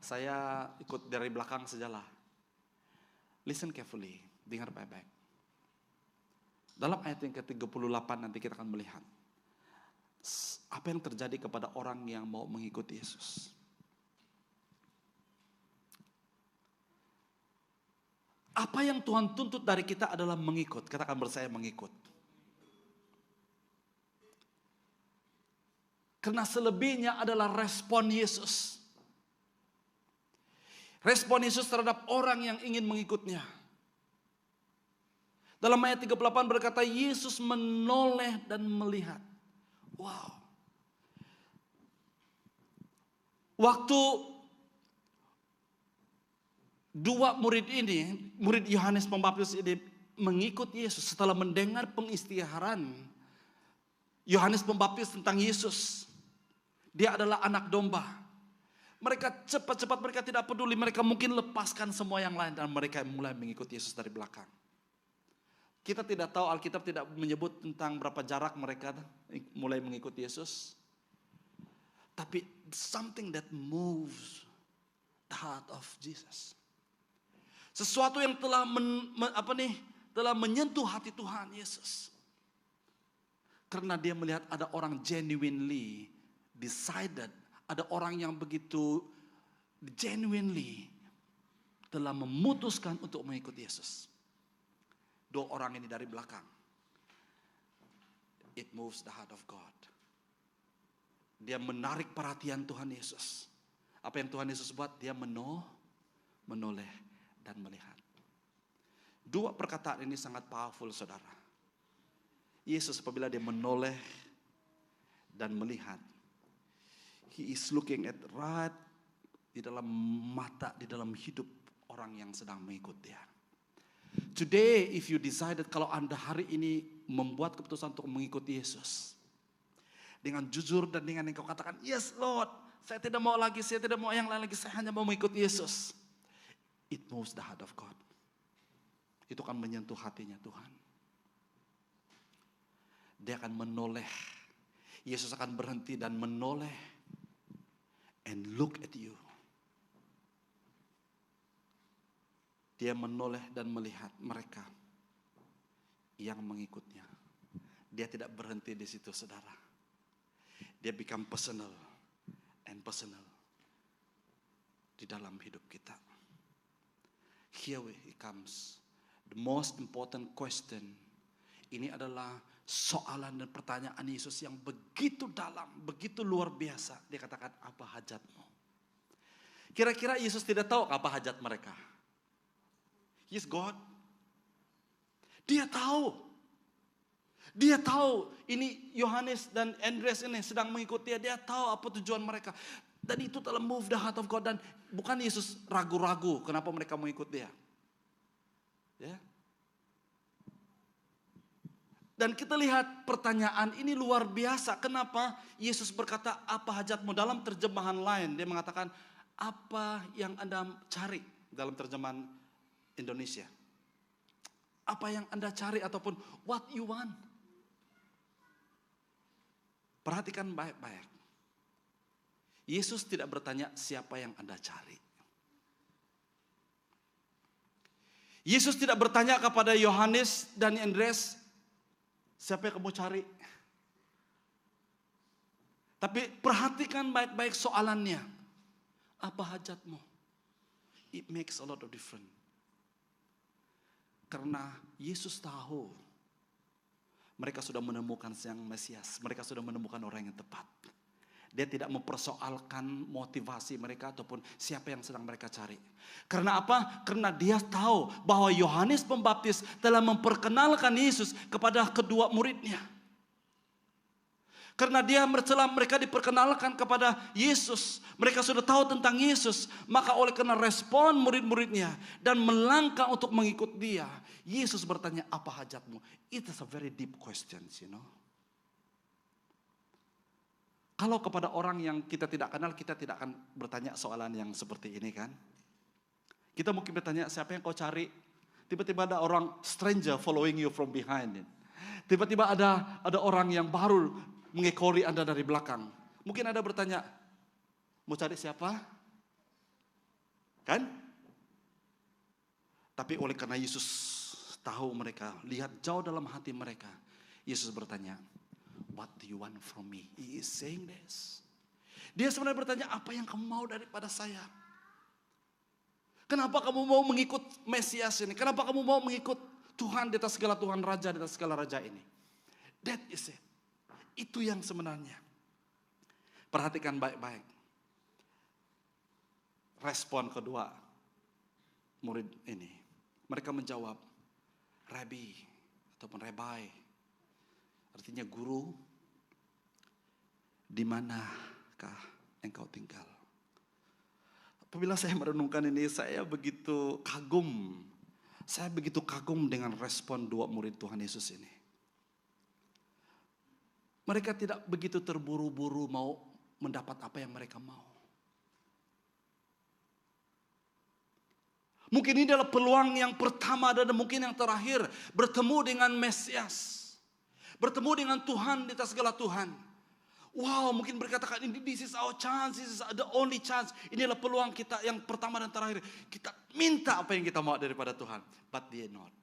saya ikut dari belakang sajalah. Listen carefully, dengar baik-baik. Dalam ayat yang ke-38 nanti kita akan melihat apa yang terjadi kepada orang yang mau mengikuti Yesus. Apa yang Tuhan tuntut dari kita adalah mengikut. Katakan bersama, mengikut. Karena selebihnya adalah respon Yesus. Respon Yesus terhadap orang yang ingin mengikutnya. Dalam ayat 38 berkata, Yesus menoleh dan melihat. Wow. Waktu dua murid ini, murid Yohanes Pembaptis ini mengikut Yesus setelah mendengar pengistiharan Yohanes Pembaptis tentang Yesus. Dia adalah anak domba. Mereka cepat-cepat, mereka tidak peduli. Mereka mungkin lepaskan semua yang lain dan mereka mulai mengikuti Yesus dari belakang. Kita tidak tahu, Alkitab tidak menyebut tentang berapa jarak mereka mulai mengikuti Yesus. Tapi something that moves the heart of Jesus. Sesuatu yang telah telah menyentuh hati Tuhan Yesus. Karena dia melihat ada orang genuinely decided, ada orang yang begitu genuinely telah memutuskan untuk mengikuti Yesus. Dua orang ini dari belakang. It moves the heart of God. Dia menarik perhatian Tuhan Yesus. Apa yang Tuhan Yesus buat? Dia menoleh dan melihat. Dua perkataan ini sangat powerful, saudara. Yesus apabila dia menoleh dan melihat, He is looking at right di dalam mata, di dalam hidup orang yang sedang mengikut dia. Today, if you decided, kalau Anda hari ini membuat keputusan untuk mengikuti Yesus, dengan jujur dan dengan yang kau katakan, yes Lord, saya tidak mau lagi, saya tidak mau yang lain lagi, saya hanya mau mengikuti Yesus. It moves the heart of God. Itu akan menyentuh hatinya Tuhan. Dia akan menoleh. Yesus akan berhenti dan menoleh. And look at you. Dia menoleh dan melihat mereka yang mengikutnya. Dia tidak berhenti di situ, saudara. Dia become personal and personal di dalam hidup kita. Here it comes. The most important question. Ini adalah soalan dan pertanyaan Yesus yang begitu dalam, begitu luar biasa. Dia katakan, apa hajatmu? Kira-kira Yesus tidak tahu apa hajat mereka. He's God. Dia tahu. Dia tahu ini Yohanes dan Andreas ini sedang mengikuti dia. Dia tahu apa tujuan mereka. Dan itu telah move the heart of God. Dan bukan Yesus ragu-ragu kenapa mereka mengikut dia. Ya. Dan kita lihat pertanyaan ini luar biasa. Kenapa Yesus berkata apa hajatmu? Dalam terjemahan lain dia mengatakan apa yang Anda cari, dalam terjemahan Indonesia. Apa yang Anda cari ataupun what you want. Perhatikan baik-baik. Yesus tidak bertanya siapa yang Anda cari. Yesus tidak bertanya kepada Yohanes dan Andreas, siapa yang kamu cari? Tapi perhatikan baik-baik soalannya. Apa hajatmu? It makes a lot of difference. Karena Yesus tahu mereka sudah menemukan Sang Mesias. Mereka sudah menemukan orang yang tepat. Dia tidak mempersoalkan motivasi mereka ataupun siapa yang sedang mereka cari. Karena apa? Karena dia tahu bahwa Yohanes Pembaptis telah memperkenalkan Yesus kepada kedua muridnya. Karena setelah mereka diperkenalkan kepada Yesus, mereka sudah tahu tentang Yesus, maka oleh karena respon murid-muridnya dan melangkah untuk mengikut dia, Yesus bertanya, apa hajatmu? It is a very deep question, you know. Kalau kepada orang yang kita tidak kenal, kita tidak akan bertanya soalan yang seperti ini kan. Kita mungkin bertanya, siapa yang kau cari? Tiba-tiba ada orang stranger following you from behind. Tiba-tiba ada orang yang baru mengekori Anda dari belakang. Mungkin Anda bertanya, mau cari siapa? Kan? Tapi oleh karena Yesus tahu mereka, lihat jauh dalam hati mereka, Yesus bertanya, what do you want from me? He is saying this. Dia sebenarnya bertanya, apa yang kamu mau daripada saya? Kenapa kamu mau mengikut Mesias ini? Kenapa kamu mau mengikut Tuhan di atas segala Tuhan, Raja di atas segala Raja ini? That is it. Itu yang sebenarnya. Perhatikan baik-baik. Respon kedua murid ini. Mereka menjawab, Rabbi ataupun Rabbi. Artinya guru, di manakah engkau tinggal? Apabila saya merenungkan ini, saya begitu kagum. Saya begitu kagum dengan respon dua murid Tuhan Yesus ini. Mereka tidak begitu terburu-buru mau mendapat apa yang mereka mau. Mungkin ini adalah peluang yang pertama dan mungkin yang terakhir. Bertemu dengan Mesias. Bertemu dengan Tuhan di atas segala Tuhan. Wow, mungkin berkatakan ini this is our chance, this is the only chance. Inilah peluang kita yang pertama dan terakhir. Kita minta apa yang kita mau daripada Tuhan. But they not.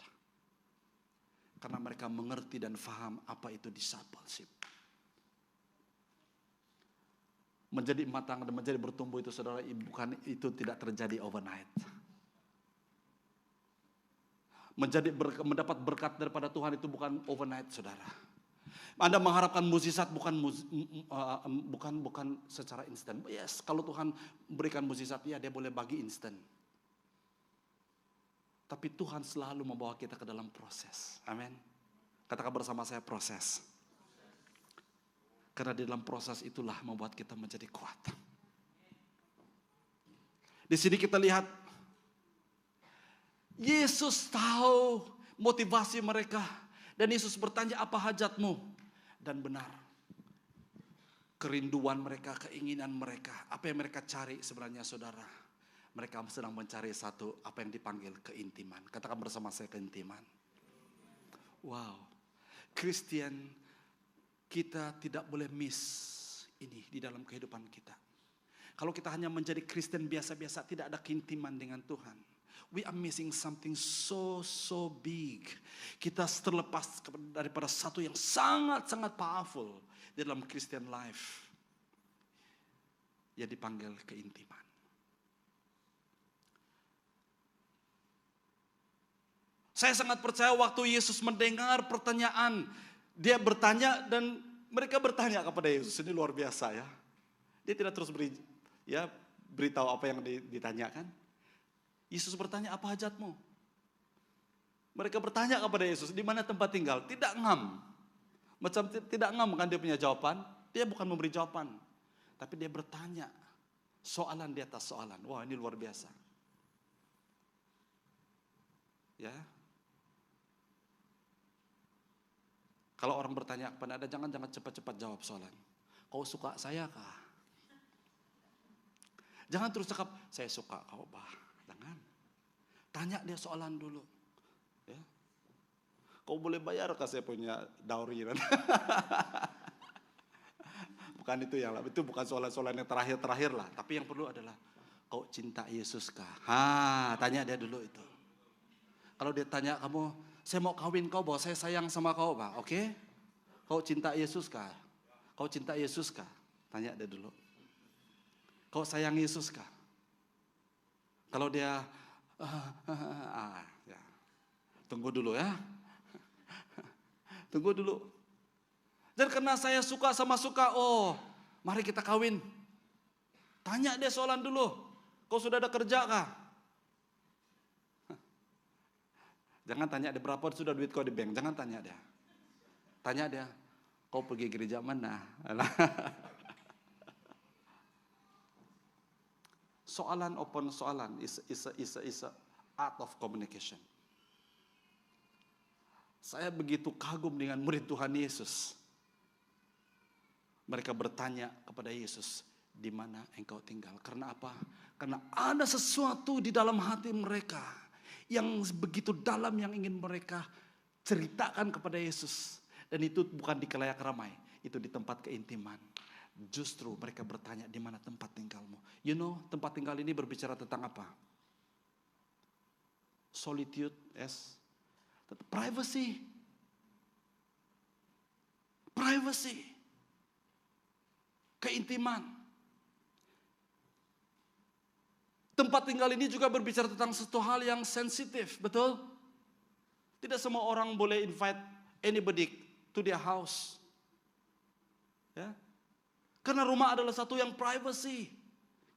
Karena mereka mengerti dan faham apa itu discipleship. Menjadi matang dan menjadi bertumbuh itu saudara, bukan itu tidak terjadi overnight. Mendapat berkat daripada Tuhan itu bukan overnight saudara. Anda mengharapkan mukjizat bukan secara instan. Yes, kalau Tuhan berikan mukjizat, ya dia boleh bagi instan. Tapi Tuhan selalu membawa kita ke dalam proses. Amin. Katakan bersama saya, proses. Karena di dalam proses itulah membuat kita menjadi kuat. Di sini kita lihat Yesus tahu motivasi mereka. Dan Yesus bertanya, apa hajatmu? Dan benar. Kerinduan mereka, keinginan mereka. Apa yang mereka cari sebenarnya saudara? Mereka sedang mencari satu, apa yang dipanggil keintiman. Katakan bersama saya, keintiman. Wow. Kristen, kita tidak boleh miss ini di dalam kehidupan kita. Kalau kita hanya menjadi Kristen biasa-biasa, tidak ada keintiman dengan Tuhan. We are missing something so big. Kita terlepas daripada satu yang sangat-sangat powerful di dalam Christian life. Yang dipanggil keintiman. Saya sangat percaya waktu Yesus mendengar pertanyaan, dia bertanya dan mereka bertanya kepada Yesus. Ini luar biasa ya. Dia tidak terus beritahu apa yang ditanyakan. Yesus bertanya, apa hajatmu? Mereka bertanya kepada Yesus, di mana tempat tinggal? Tidak ngam. Macam tidak ngam kan dia punya jawaban. Dia bukan memberi jawaban. Tapi dia bertanya. Soalan di atas soalan. Wah, ini luar biasa. Ya. Kalau orang bertanya kepada Anda, jangan cepat-cepat jawab soalan. Kau suka saya kah? Jangan terus cakap, saya suka kau bah. Jangan. Tanya dia soalan dulu. Ya. Kau boleh bayar kah saya punya dowry? Bukan itu yang, itu bukan soalan-soalan yang terakhir-terakhir lah. Tapi yang perlu adalah, kau cinta Yesus kah? Tanya dia dulu itu. Kalau dia tanya kamu, saya mau kawin kau, bahwa saya sayang sama kau, Pak. Oke? Kau cinta Yesus kah? Kau cinta Yesus kah? Tanya dia dulu. Kau sayang Yesus kah? Kalau dia, ya. Tunggu dulu ya. Tunggu dulu. Dan karena saya suka sama suka, mari kita kawin. Tanya dia soalan dulu. Kau sudah ada kerja kah? Jangan tanya dia berapa sudah duit kau di bank. Jangan tanya dia. Tanya dia, Kau pergi gereja mana? Soalan open soalan is a art of communication. Saya begitu kagum dengan murid Tuhan Yesus. Mereka bertanya kepada Yesus, di mana engkau tinggal? Karena apa? Karena ada sesuatu di dalam hati mereka yang begitu dalam yang ingin mereka ceritakan kepada Yesus. Dan itu bukan di kelayak ramai, itu di tempat keintiman. Justru mereka bertanya, di mana tempat tinggalmu? You know, tempat tinggal ini berbicara tentang apa? Solitude, yes. Privacy. Privacy. Keintiman. Tempat tinggal ini juga berbicara tentang satu hal yang sensitif, betul? Tidak semua orang boleh invite anybody to their house. Ya. Karena rumah adalah satu yang privacy.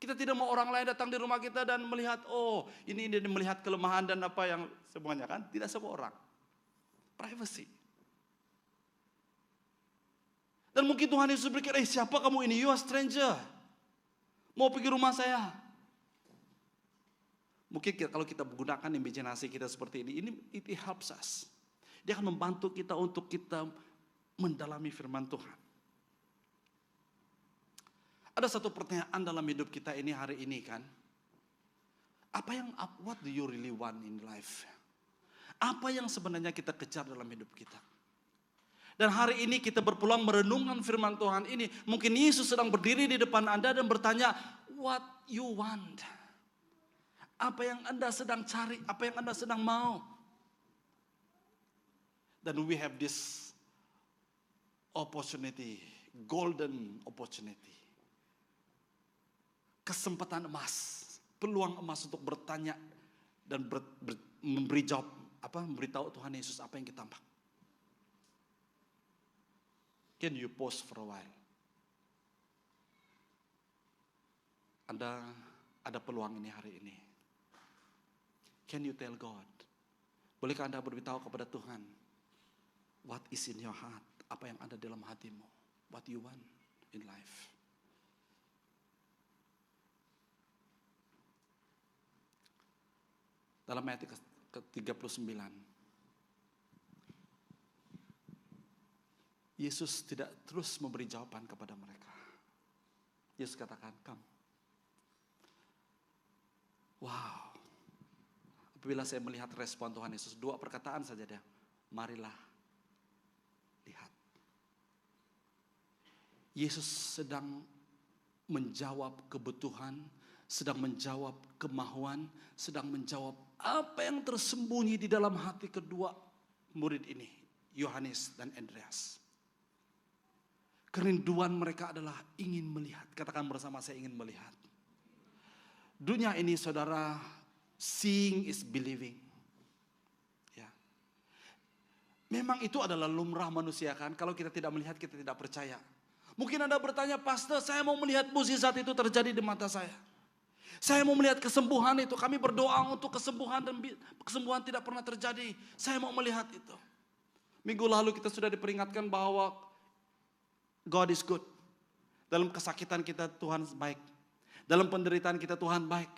Kita tidak mau orang lain datang di rumah kita dan melihat, oh ini melihat kelemahan dan apa yang semuanya kan. Tidak semua orang. Privacy. Dan mungkin Tuhan Yesus berpikir, siapa kamu ini? You are stranger. Mau pergi rumah saya. Mungkin kalau kita menggunakan imajinasi kita seperti ini it helps us. Dia akan membantu kita untuk kita mendalami firman Tuhan. Ada satu pertanyaan dalam hidup kita ini hari ini kan. What do you really want in life? Apa yang sebenarnya kita kejar dalam hidup kita? Dan hari ini kita berpulang merenungkan firman Tuhan ini. Mungkin Yesus sedang berdiri di depan Anda dan bertanya, what you want? Apa yang Anda sedang cari, apa yang Anda sedang mau. Dan we have this opportunity, golden opportunity. Kesempatan emas, peluang emas untuk bertanya dan memberi jawab, memberitahu Tuhan Yesus apa yang kita mau. Can you pause for a while? Anda ada peluang ini hari ini. Can you tell God? Bolehkah Anda beritahu kepada Tuhan? What is in your heart? Apa yang ada dalam hatimu? What you want in life? Dalam ayat ke-39. Yesus tidak terus memberi jawaban kepada mereka. Yesus katakan, come. Wow. Apabila saya melihat respon Tuhan Yesus, 2 perkataan saja dia. Marilah, lihat. Yesus sedang menjawab kebutuhan, sedang menjawab kemauan, sedang menjawab apa yang tersembunyi di dalam hati kedua murid ini, Yohanes dan Andreas. Kerinduan mereka adalah ingin melihat. Katakan bersama, saya ingin melihat. Dunia ini saudara, seeing is believing. Ya. Memang itu adalah lumrah manusia kan. Kalau kita tidak melihat, kita tidak percaya. Mungkin Anda bertanya, Pastor, saya mau melihat mukjizat itu terjadi di mata saya. Saya mau melihat kesembuhan itu. Kami berdoa untuk kesembuhan dan kesembuhan tidak pernah terjadi. Saya mau melihat itu. Minggu lalu kita sudah diperingatkan bahwa God is good. Dalam kesakitan kita Tuhan baik. Dalam penderitaan kita Tuhan baik.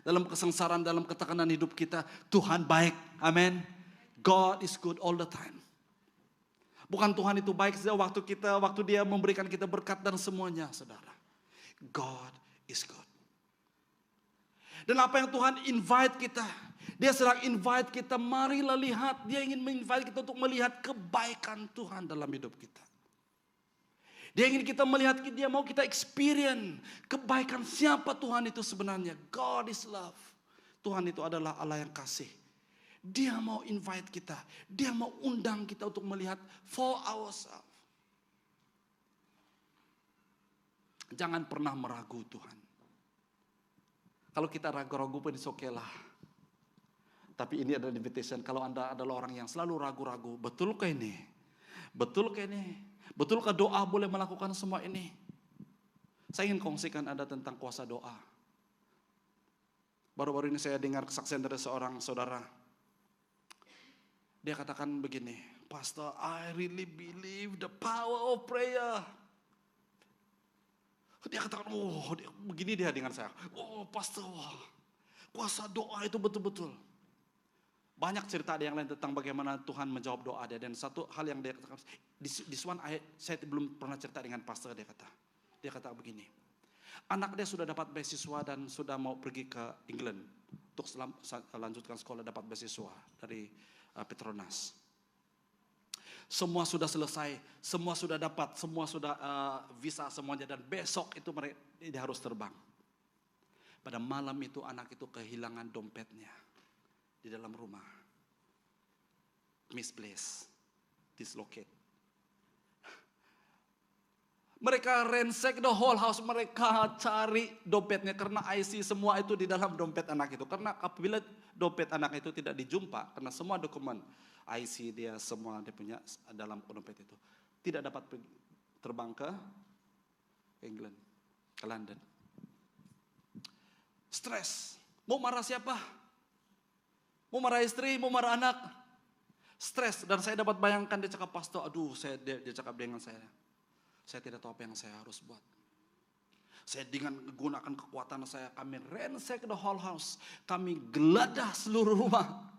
Dalam kesengsaraan, dalam ketekanan hidup kita Tuhan baik. Amin. God is good all the time. Bukan Tuhan itu baik sejak waktu dia memberikan kita berkat dan semuanya, saudara. God is good. Dan apa yang Tuhan invite kita, dia sedang invite kita, marilah lihat. Dia ingin menginvite kita untuk melihat kebaikan Tuhan dalam hidup kita. Dia ingin kita melihat, dia mau kita experience kebaikan siapa Tuhan itu sebenarnya. God is love. Tuhan itu adalah Allah yang kasih. Dia mau invite kita. Dia mau undang kita untuk melihat for ourselves. Jangan pernah meragu Tuhan. Kalau kita ragu-ragu pun oke lah. Tapi ini adalah invitation. Kalau Anda adalah orang yang selalu ragu-ragu. Betulkah ini? Betulkah ini? Betulkah doa boleh melakukan semua ini? Saya ingin kongsikan Anda tentang kuasa doa. Baru-baru ini saya dengar kesaksian dari seorang saudara. Dia katakan begini, Pastor, I really believe the power of prayer. Dia katakan, begini dia dengan saya. Oh pastor, kuasa doa itu betul-betul. Banyak cerita ada yang lain tentang bagaimana Tuhan menjawab doa dia. Dan satu hal yang dia katakan, this one saya belum pernah cerita dengan pastor, dia kata begini. Anak dia sudah dapat beasiswa dan sudah mau pergi ke England untuk lanjutkan sekolah, dapat beasiswa dari Petronas. Semua sudah selesai, semua sudah dapat, semua sudah visa semuanya, dan besok itu dia harus terbang. Pada malam itu anak itu kehilangan dompetnya di dalam rumah. Misplaced, dislocate. Mereka ransack the whole house, mereka cari dompetnya karena IC semua itu di dalam dompet anak itu. Karena apabila dompet anak itu tidak dijumpa, karena semua dokumen IC dia semua dia punya dalam dompet itu, tidak dapat terbang ke England, ke London. Stres, mau marah siapa? Mau marah istri, mau marah anak. Stres, dan saya dapat bayangkan dia cakap, pastor, dia cakap dengan saya tidak tahu apa yang saya harus buat. Saya dengan menggunakan kekuatan saya, kami ransack the whole house, kami geledah seluruh rumah.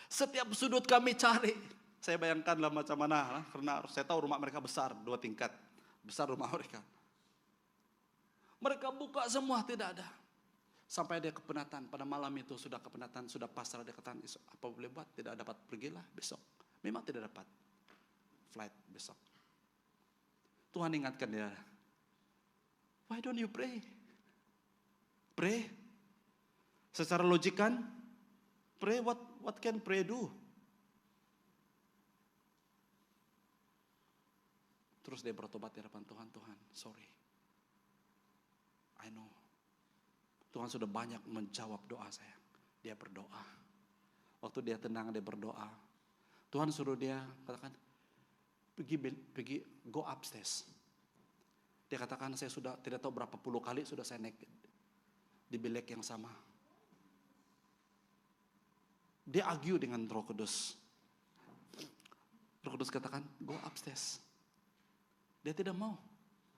Setiap sudut kami cari. Saya bayangkanlah macam mana, karena saya tahu rumah mereka besar, 2 tingkat. Besar rumah mereka. Mereka buka semua, tidak ada. Sampai dia kepenatan, pada malam itu sudah kepenatan, sudah pasrah, dia katakan, apa boleh buat, tidak dapat pergilah besok. Memang tidak dapat flight besok. Tuhan ingatkan dia, why don't you pray? Pray. Secara logik kan, pray, what can pray do? Terus dia bertobat di hadapan Tuhan, sorry. I know. Tuhan sudah banyak menjawab doa saya. Dia berdoa. Waktu dia tenang, dia berdoa. Tuhan suruh dia katakan, pergi go upstairs. Dia katakan, saya sudah tidak tahu berapa puluh kali sudah saya naik di bilik yang sama. Dia argue dengan Roh Kudus. Roh Kudus katakan, go upstairs. Dia tidak mau.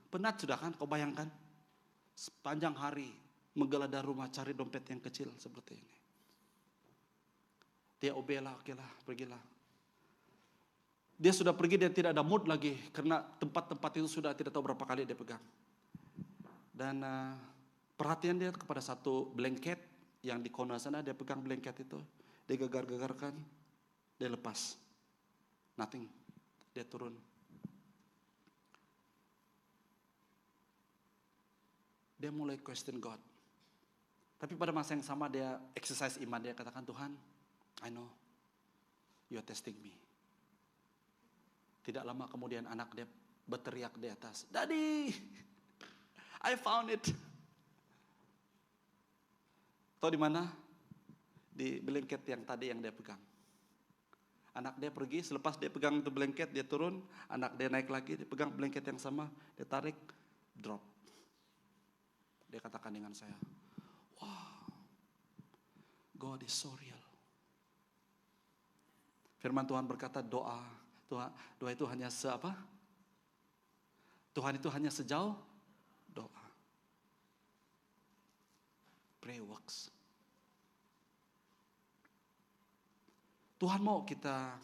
Penat sudah kan, kau bayangkan. Sepanjang hari menggeledah rumah cari dompet yang kecil seperti ini. Dia okelah, pergilah. Dia sudah pergi, dia tidak ada mood lagi karena tempat-tempat itu sudah tidak tahu berapa kali dia pegang. Dan perhatian dia kepada satu blanket yang di corner sana, dia pegang blanket itu, dia gegar-gegarkan, dia lepas. Nothing. Dia turun. Dia mulai question God. Tapi pada masa yang sama dia exercise iman, dia katakan, Tuhan, I know you are testing me. Tidak lama kemudian anak dia berteriak di atas, Daddy, I found it. Tahu di mana? Di blanket yang tadi yang dia pegang. Anak dia pergi, selepas dia pegang itu blanket, dia turun, anak dia naik lagi, dia pegang blanket yang sama, dia tarik, drop. Dia katakan dengan saya, wow, God is so real. Firman Tuhan berkata doa itu hanya seapa? Tuhan itu hanya sejauh doa. Pray works. Tuhan mau kita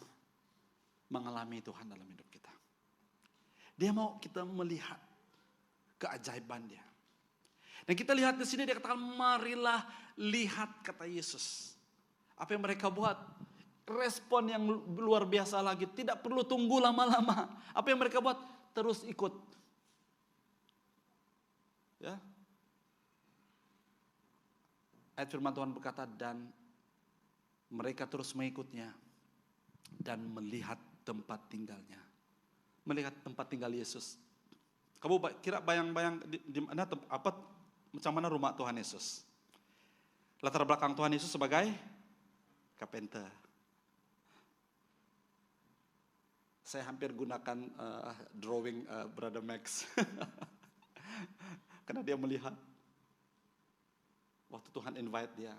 mengalami Tuhan dalam hidup kita. Dia mau kita melihat keajaiban Dia. Dan kita lihat di sini dia katakan, marilah lihat, kata Yesus. Apa yang mereka buat? Respon yang luar biasa lagi. Tidak perlu tunggu lama-lama. Apa yang mereka buat? Terus ikut. Ya. Ayat firman Tuhan berkata, dan mereka terus mengikutnya dan melihat tempat tinggalnya. Melihat tempat tinggal Yesus. Kamu kira bayang-bayang di mana macam mana rumah Tuhan Yesus? Latar belakang Tuhan Yesus sebagai carpenter. Saya hampir gunakan drawing Brother Max. Karena dia melihat waktu Tuhan invite dia.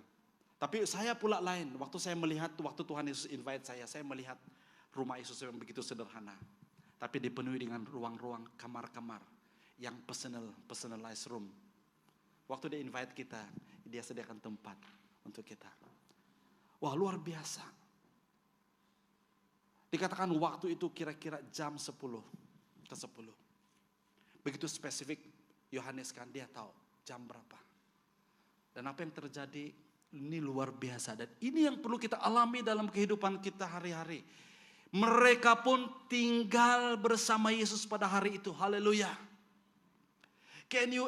Tapi saya pula lain. Waktu saya melihat waktu Tuhan Yesus invite saya melihat rumah Yesus yang begitu sederhana. Tapi dipenuhi dengan ruang-ruang kamar-kamar yang personalized room. Waktu dia invite kita, dia sediakan tempat untuk kita. Wah, luar biasa. Dikatakan waktu itu kira-kira jam 10 ke 10. Begitu spesifik Yohanes kan, dia tahu jam berapa. Dan apa yang terjadi ini luar biasa. Dan ini yang perlu kita alami dalam kehidupan kita hari-hari. Mereka pun tinggal bersama Yesus pada hari itu. Haleluya. Can you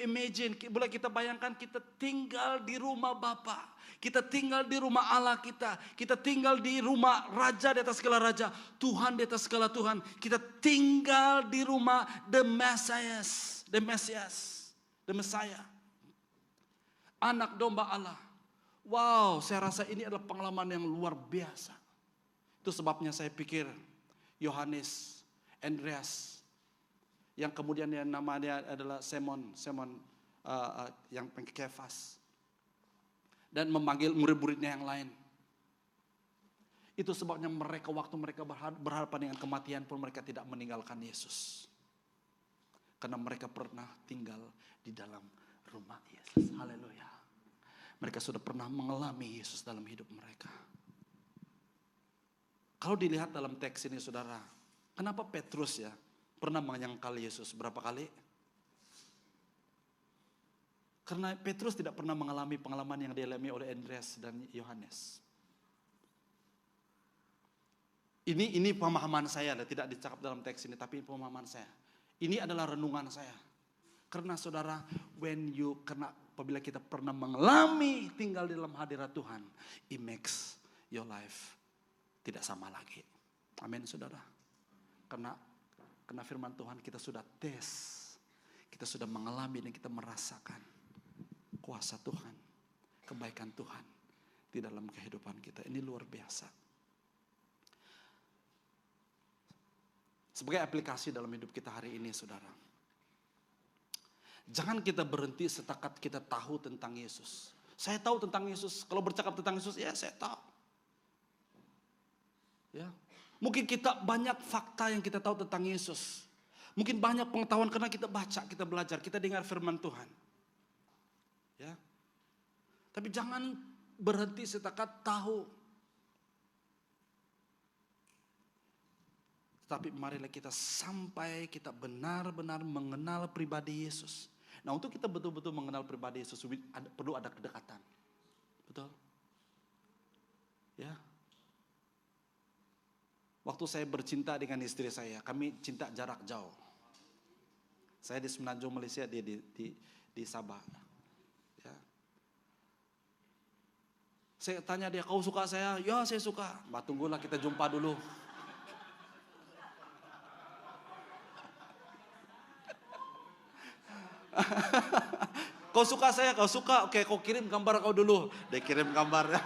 imagine? Boleh kita bayangkan kita tinggal di rumah Bapa. Kita tinggal di rumah Allah kita. Kita tinggal di rumah Raja di atas segala Raja. Tuhan di atas segala Tuhan. Kita tinggal di rumah The Messiah. Anak domba Allah. Wow, saya rasa ini adalah pengalaman yang luar biasa. Itu sebabnya saya pikir Yohanes, Andreas, yang kemudian yang namanya adalah Simon yang Kefas, dan memanggil murid-muridnya yang lain. Itu sebabnya mereka waktu mereka berhadapan dengan kematian pun mereka tidak meninggalkan Yesus. Karena mereka pernah tinggal di dalam rumah Yesus. Haleluya. Mereka sudah pernah mengalami Yesus dalam hidup mereka. Kalau dilihat dalam teks ini saudara, kenapa Petrus ya pernah menyangkal Yesus berapa kali? Karena Petrus tidak pernah mengalami pengalaman yang dialami oleh Andreas dan Yohanes. Ini pemahaman saya, tidak dicakap dalam teks ini, tapi pemahaman saya. Ini adalah renungan saya. Karena saudara, apabila kita pernah mengalami tinggal di dalam hadirat Tuhan, it makes your life tidak sama lagi. Amin saudara. Karena firman Tuhan kita sudah tes. Kita sudah mengalami dan kita merasakan kuasa Tuhan, kebaikan Tuhan di dalam kehidupan kita. Ini luar biasa. Sebagai aplikasi dalam hidup kita hari ini saudara. Jangan kita berhenti setakat kita tahu tentang Yesus. Saya tahu tentang Yesus. Kalau bercakap tentang Yesus, ya saya tahu. Ya. Mungkin kita banyak fakta yang kita tahu tentang Yesus. Mungkin banyak pengetahuan karena kita baca, kita belajar, kita dengar firman Tuhan. Ya. Tapi jangan berhenti setakat tahu. Tetapi marilah kita sampai kita benar-benar mengenal pribadi Yesus. Nah, untuk kita betul-betul mengenal pribadi Yesus perlu ada kedekatan. Betul? Ya. Waktu saya bercinta dengan istri saya, kami cinta jarak jauh. Saya di Semenanjung Malaysia, dia di Sabah. Ya. Saya tanya dia, kau suka saya? Ya, saya suka. Tunggulah kita jumpa dulu. Kau suka saya, kau suka, oke, kau kirim gambar kau dulu. Dia kirim gambarnya.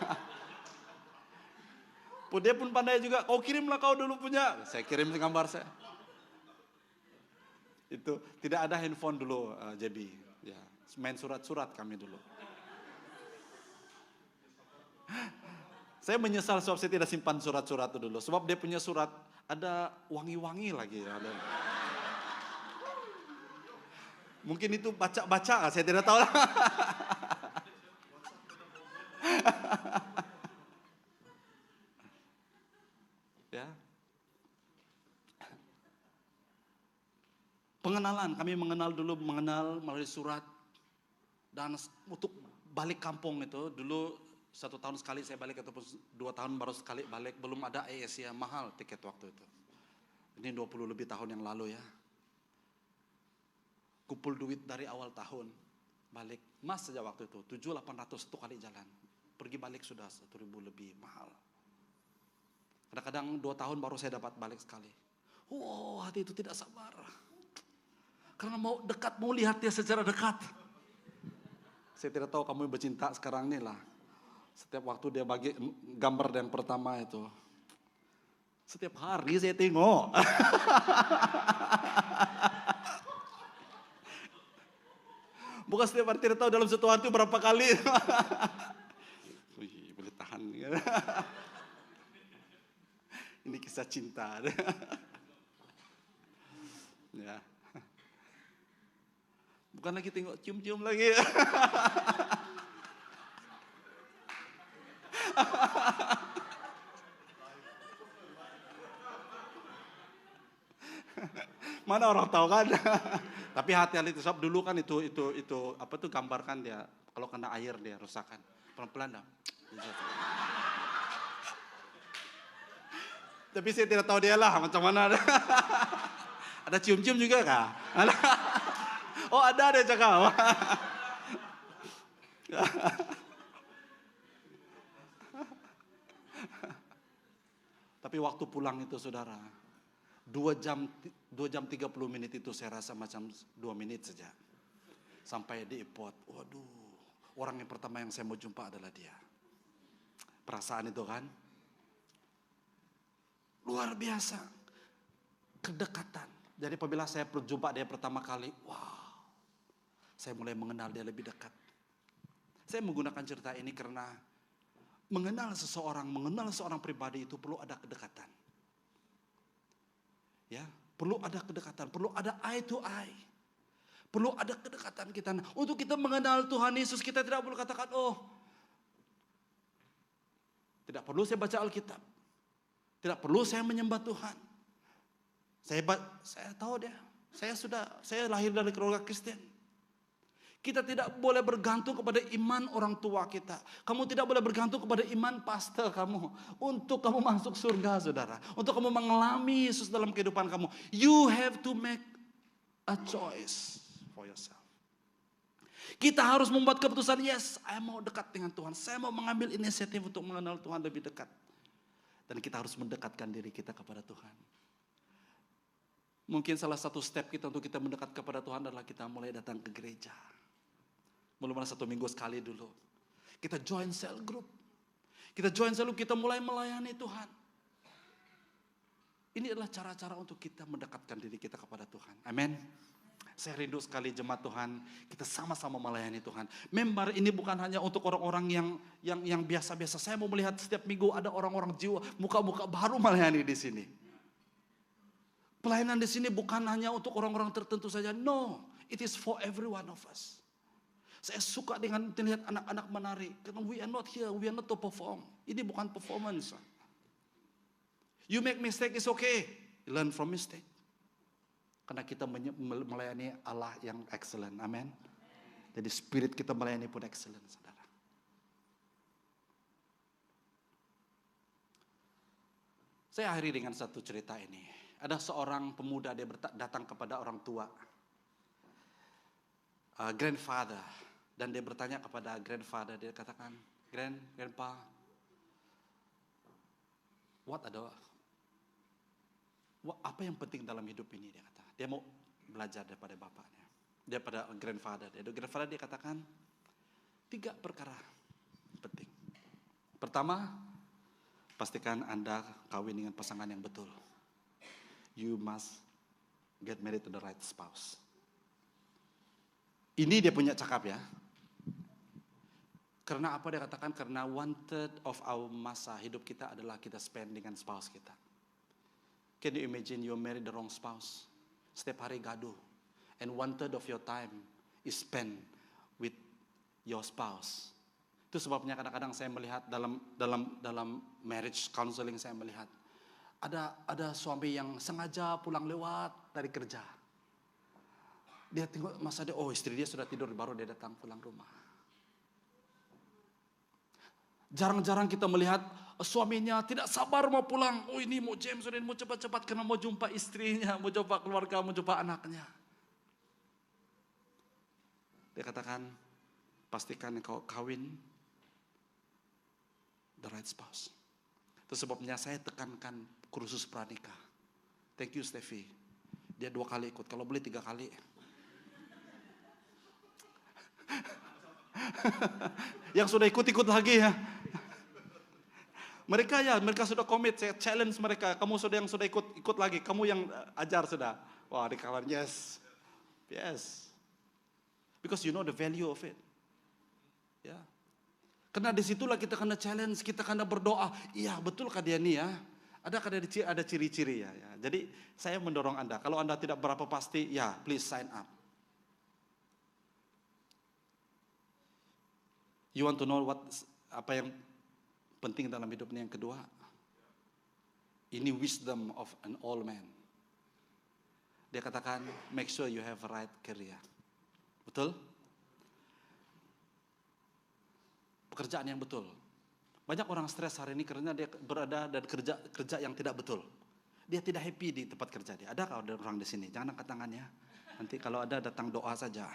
Dia pun pandai juga, kau kirimlah kau dulu punya. Saya kirim gambar saya. Itu tidak ada handphone dulu, JB. Ya, main surat-surat kami dulu. Saya menyesal sebab saya tidak simpan surat-surat itu dulu. Sebab dia punya surat ada wangi-wangi lagi. Ada. Mungkin itu baca-baca, saya tidak tahu. Ya. Pengenalan, kami mengenal melalui surat. Dan untuk balik kampung itu, dulu 1 tahun sekali saya balik ataupun 2 tahun baru sekali balik. Belum ada AirAsia, mahal tiket waktu itu. Ini 20 lebih tahun yang lalu ya. Kumpul duit dari awal tahun, balik mas saja waktu itu 700-800 itu kali jalan, pergi balik sudah 1.000 lebih, mahal. Kadang-kadang 2 tahun baru saya dapat balik sekali. Hati itu tidak sabar, karena mau dekat, mau lihat dia secara dekat. Saya tidak tahu kamu bercinta sekarang ini lah. Setiap waktu dia bagi gambar yang pertama itu, setiap hari saya tengok. Bukan setiap hari, tidak tahu dalam satu hari itu berapa kali. Wih, boleh tahan. Ini kisah cinta. Ya. Bukan lagi tengok cium-cium lagi. Mana orang tahu kan? Tapi hati-hati sebab dulu kan itu apa tuh gambarkan dia kalau kena air dia rusakan. Pelan-pelan dah. Tapi saya tidak tahu dia lah macam mana. Ada cium-cium juga kah? Oh ada dia cakap. Tapi waktu pulang itu saudara, 2 jam 30 menit itu saya rasa macam 2 menit saja. Sampai di airport, waduh, orang yang pertama yang saya mau jumpa adalah dia. Perasaan itu kan, luar biasa, kedekatan. Jadi apabila saya berjumpa dia pertama kali, wow, saya mulai mengenal dia lebih dekat. Saya menggunakan cerita ini karena mengenal seorang pribadi itu perlu ada kedekatan. Ya, perlu ada kedekatan, perlu ada eye to eye. Perlu ada kedekatan kita. Untuk kita mengenal Tuhan Yesus, kita tidak perlu katakan, oh, tidak perlu saya baca Alkitab. Tidak perlu saya menyembah Tuhan. Saya tahu dia. Saya lahir dari keluarga Kristen. Kita tidak boleh bergantung kepada iman orang tua kita. Kamu tidak boleh bergantung kepada iman pastor kamu. Untuk kamu masuk surga, saudara. Untuk kamu mengalami Yesus dalam kehidupan kamu. You have to make a choice for yourself. Kita harus membuat keputusan, yes, saya mau dekat dengan Tuhan. Saya mau mengambil inisiatif untuk mengenal Tuhan lebih dekat. Dan kita harus mendekatkan diri kita kepada Tuhan. Mungkin salah satu step kita untuk kita mendekat kepada Tuhan adalah kita mulai datang ke gereja. Mulai 1 minggu sekali dulu. Kita join cell group. Kita join cell group, kita mulai melayani Tuhan. Ini adalah cara-cara untuk kita mendekatkan diri kita kepada Tuhan. Amin. Saya rindu sekali jemaat Tuhan, kita sama-sama melayani Tuhan. Member ini bukan hanya untuk orang-orang yang biasa-biasa. Saya mau melihat setiap minggu ada orang-orang jiwa, muka-muka baru melayani di sini. Pelayanan di sini bukan hanya untuk orang-orang tertentu saja. No, it is for every one of us. Saya suka dengan melihat anak-anak menari. Karena we are not here, we are not to perform. Ini bukan performance. You make mistake is okay. Learn from mistake. Karena kita melayani Allah yang excellent. Amin. Jadi spirit kita melayani pun excellent, saudara. Saya akhiri dengan satu cerita ini. Ada seorang pemuda, dia datang kepada orang tua. Grandfather. Dan dia bertanya kepada grandfather, dia katakan, Grandpa, apa yang penting dalam hidup ini, dia kata. Dia mau belajar daripada bapaknya. Dia pada grandfather. Grandfather dia katakan, 3 perkara penting. Pertama, pastikan Anda kawin dengan pasangan yang betul. You must get married to the right spouse. Ini dia punya cakap ya. Karena apa dia katakan? Karena 1/3 of our masa hidup kita adalah kita spend dengan spouse kita. Can you imagine you married the wrong spouse? Setiap hari gaduh. And 1/3 of your time is spent with your spouse. Itu sebabnya kadang-kadang saya melihat dalam marriage counseling, saya melihat ada suami yang sengaja pulang lewat dari kerja. Dia tengok masa dia, oh istri dia sudah tidur, baru dia datang pulang rumah. Jarang-jarang kita melihat suaminya tidak sabar mau pulang. Oh ini mau jam, sudah mau cepat-cepat karena mau jumpa istrinya, mau jumpa keluarga, mau jumpa anaknya. Dia katakan, pastikan kau kawin the right spouse. Itu sebabnya saya tekankan kursus pranikah. Thank you Steffi. Dia 2 kali ikut, kalau boleh 3 kali. Yang sudah ikut lagi ya. Mereka sudah komit, saya challenge mereka. Kamu yang sudah ikut lagi, kamu yang ajar sudah. Wah, di kawan, yes. Because you know the value of it. Ya. Karena disitulah kita kena challenge, kita kena berdoa. Iya, betulkah dia nih ya? Ada ciri-ciri ya. Jadi saya mendorong Anda, kalau Anda tidak berapa pasti, ya please sign up. You want to know apa yang penting dalam hidupnya yang kedua? Ini wisdom of an old man. Dia katakan, make sure you have a right career. Betul? Pekerjaan yang betul. Banyak orang stres hari ini karena dia berada dan kerja yang tidak betul. Dia tidak happy di tempat kerja dia. Ada orang di sini? Jangan angkat tangannya. Nanti kalau ada datang doa saja.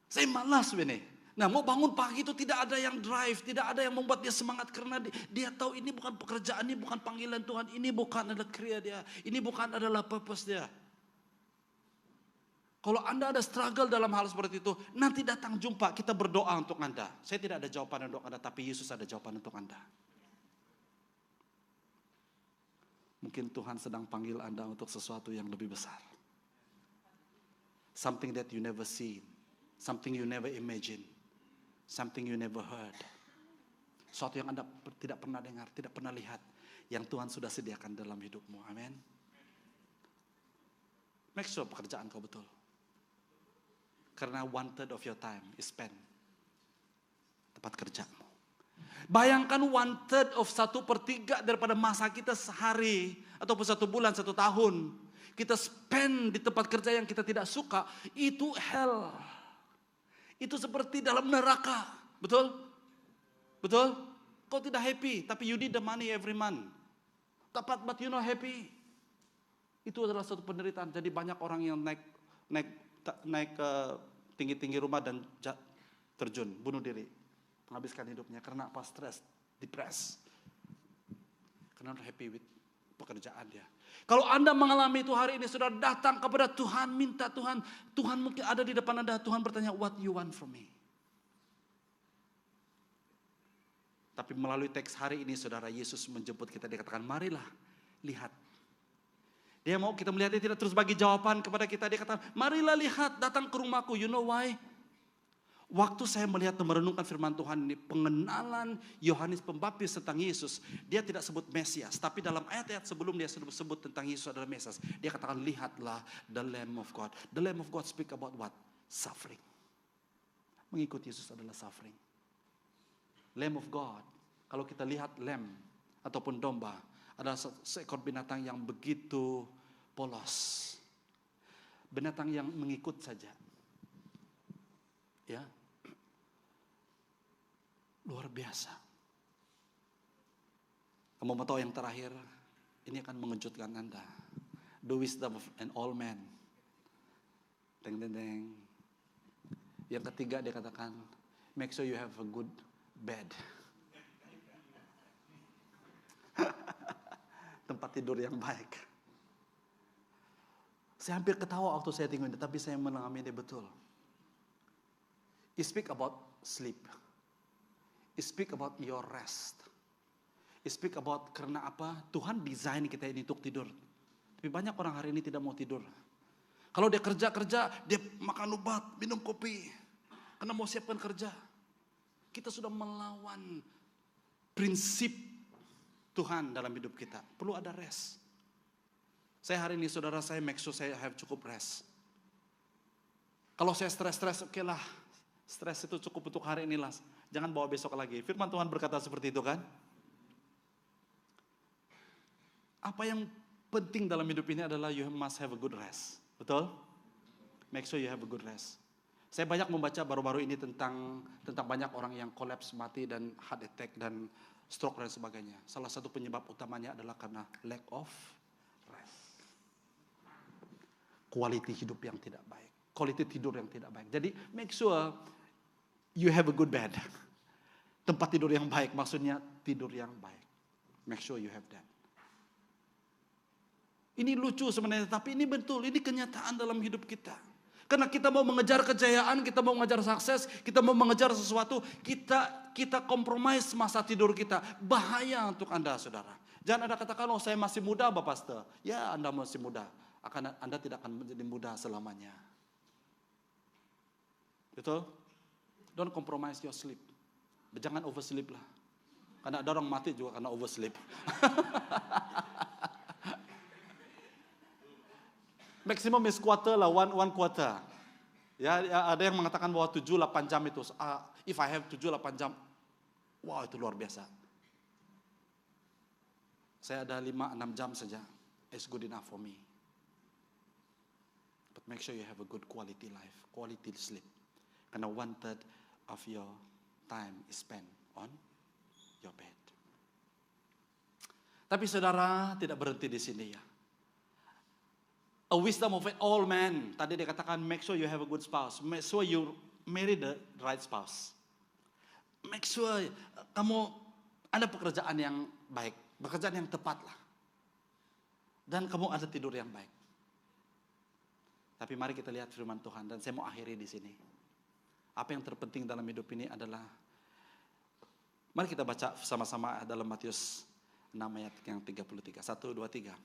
Saya malas ini. Nah, mau bangun pagi itu tidak ada yang drive, tidak ada yang membuat dia semangat karena dia tahu ini bukan pekerjaan, ini bukan panggilan Tuhan, ini bukan adalah kriya dia, ini bukan adalah purpose dia. Kalau Anda ada struggle dalam hal seperti itu, nanti datang jumpa, kita berdoa untuk Anda. Saya tidak ada jawaban untuk Anda, tapi Yesus ada jawaban untuk Anda. Mungkin Tuhan sedang panggil Anda untuk sesuatu yang lebih besar. Something that you never seen, something you never imagine, something you never heard. Sesuatu yang Anda tidak pernah dengar, tidak pernah lihat, yang Tuhan sudah sediakan dalam hidupmu. Amin. Make sure pekerjaan kau betul. Karena 1/3 of your time is spent tempat kerjamu. Bayangkan 1/3 of 1/3 daripada masa kita sehari ataupun 1 bulan, 1 tahun kita spend di tempat kerja yang kita tidak suka, itu hell. Itu seperti dalam neraka, betul? Betul? Kau tidak happy, tapi you need the money every month. But you not happy. Itu adalah suatu penderitaan. Jadi banyak orang yang naik ke tinggi-tinggi rumah dan terjun, bunuh diri, menghabiskan hidupnya karena apa? Stres, depres, karena happy with pekerjaan dia. Kalau Anda mengalami itu hari ini, sudah datang kepada Tuhan, minta Tuhan mungkin ada di depan Anda, Tuhan bertanya, what you want from me? Tapi melalui teks hari ini, saudara, Yesus menjemput kita, dia katakan, marilah, lihat. Dia mau kita melihat, dia tidak terus bagi jawaban kepada kita. Dia kata, marilah lihat, datang ke rumahku. You know why? Waktu saya melihat dan merenungkan firman Tuhan ini, pengenalan Yohanes Pembaptis tentang Yesus, dia tidak sebut Mesias. Tapi dalam ayat-ayat sebelum dia sebut tentang Yesus adalah Mesias, dia katakan, lihatlah the Lamb of God. The Lamb of God speak about what? Suffering. Mengikut Yesus adalah suffering. Lamb of God. Kalau kita lihat lamb ataupun domba, adalah seekor binatang yang begitu polos. Binatang yang mengikut saja. Ya. Luar biasa. Kamu mau tahu yang terakhir? Ini akan mengejutkan Anda. The wisdom of an old man. Deng deng deng. Yang ketiga dia katakan, make sure you have a good bed. Tempat tidur yang baik. Saya hampir ketawa waktu saya tengok ini, tapi saya mengalami ini betul. It speak about sleep. It speak about your rest. It speak about karena apa? Tuhan desain kita ini untuk tidur. Tapi banyak orang hari ini tidak mau tidur. Kalau dia kerja, dia makan obat, minum kopi. Karena mau siapkan kerja. Kita sudah melawan prinsip Tuhan dalam hidup kita. Perlu ada rest. Saya hari ini, saudara, saya make sure saya have cukup rest. Kalau saya stres, oke lah. Stres itu cukup untuk hari inilah. Jangan bawa besok lagi. Firman Tuhan berkata seperti itu kan? Apa yang penting dalam hidup ini adalah you must have a good rest. Betul? Make sure you have a good rest. Saya banyak membaca baru-baru ini tentang banyak orang yang collapse, mati, dan heart attack, dan stroke dan sebagainya. Salah satu penyebab utamanya adalah karena lack of rest. Quality hidup yang tidak baik. Quality tidur yang tidak baik. Jadi make sure you have a good bed. Tempat tidur yang baik, maksudnya tidur yang baik. Make sure you have that. Ini lucu sebenarnya, tapi ini betul. Ini kenyataan dalam hidup kita. Karena kita mau mengejar kejayaan, kita mau mengejar sukses, kita mau mengejar sesuatu, kita kompromis masa tidur kita. Bahaya untuk Anda, saudara. Jangan Anda katakan, oh saya masih muda, Bapak Pastor. Ya, Anda masih muda. Anda tidak akan menjadi muda selamanya. Betul? Don't compromise your sleep. Jangan oversleep lah. Karena ada orang mati juga karena oversleep. Maximum is quarter lah, one quarter. Ya, ada yang mengatakan bahwa 7-8 jam itu, if I have 7-8 jam, wow itu luar biasa. Saya ada 5-6 jam saja, it's good enough for me. But make sure you have a good quality life, quality sleep. Karena 1/3 of your time is spent on your bed. Tapi saudara tidak berhenti di sini ya. A wisdom of all men. Tadi dia katakan make sure you have a good spouse. Make sure you marry the right spouse. Make sure kamu ada pekerjaan yang baik. Pekerjaan yang tepat lah. Dan kamu ada tidur yang baik. Tapi mari kita lihat firman Tuhan. Dan saya mau akhiri di sini. Apa yang terpenting dalam hidup ini adalah. Mari kita baca sama-sama dalam Matius 6 ayat yang 33. 1, 2, 3.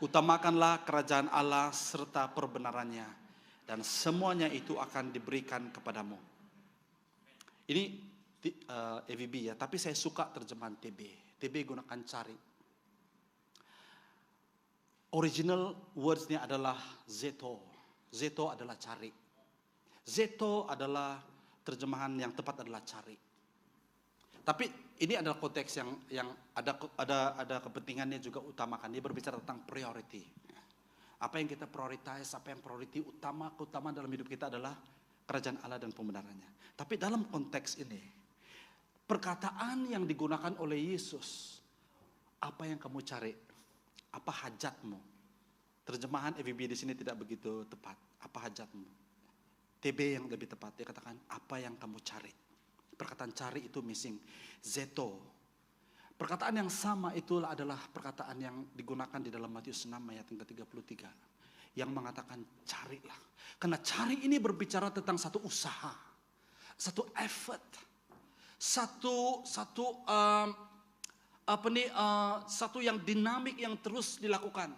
Utamakanlah kerajaan Allah serta perbenarannya, dan semuanya itu akan diberikan kepadamu. Ini EVB ya, tapi saya suka terjemahan TB. TB gunakan cari. Original words-nya adalah zeto. Zeto adalah cari. Zeto adalah terjemahan yang tepat adalah cari. Tapi ini adalah konteks yang ada kepentingannya juga utamakan. Dia berbicara tentang priority. Apa yang kita prioritize, apa yang priority keutamaan dalam hidup kita adalah kerajaan Allah dan pembenarannya. Tapi dalam konteks ini, perkataan yang digunakan oleh Yesus, apa yang kamu cari, apa hajatmu. Terjemahan EVB di sini tidak begitu tepat. Apa hajatmu? TB yang lebih tepat, dia katakan apa yang kamu cari. Perkataan cari itu missing. Zeto. Perkataan yang sama itulah adalah perkataan yang digunakan di dalam Matius 6 ayat yang ke-33. Yang mengatakan carilah. Karena cari ini berbicara tentang satu usaha. Satu effort. Satu yang dinamik yang terus dilakukan.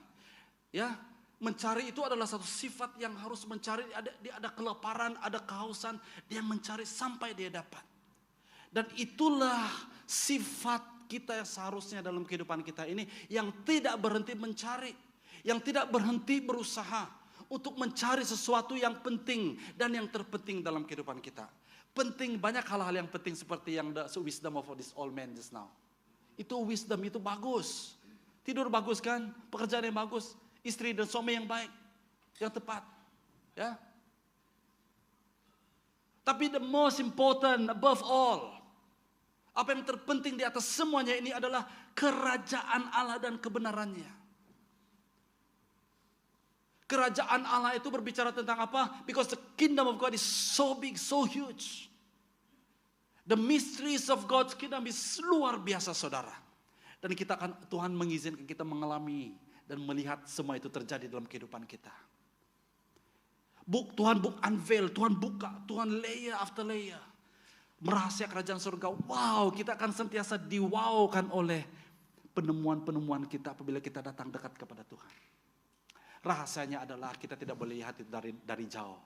Ya, mencari itu adalah satu sifat yang harus mencari. Ada kelaparan, ada kehausan. Dia mencari sampai dia dapat. Dan itulah sifat kita yang seharusnya dalam kehidupan kita ini. Yang tidak berhenti mencari. Yang tidak berhenti berusaha. Untuk mencari sesuatu yang penting. Dan yang terpenting dalam kehidupan kita. Penting, banyak hal-hal yang penting. Seperti yang the wisdom of this old man just now. Itu wisdom, itu bagus. Tidur bagus kan? Pekerjaan yang bagus. Istri dan suami yang baik. Yang tepat. Ya. Tapi the most important above all. Apa yang terpenting di atas semuanya ini adalah kerajaan Allah dan kebenarannya. Kerajaan Allah itu berbicara tentang apa? Because the kingdom of God is so big, so huge. The mysteries of God's kingdom is luar biasa, saudara. Dan Tuhan mengizinkan kita mengalami dan melihat semua itu terjadi dalam kehidupan kita. Tuhan unveil, Tuhan buka, Tuhan layer after layer. Merahasia kerajaan surga. Wow, kita akan sentiasa diwaukan oleh penemuan-penemuan kita apabila kita datang dekat kepada Tuhan. Rahasianya adalah kita tidak boleh lihat itu dari jauh.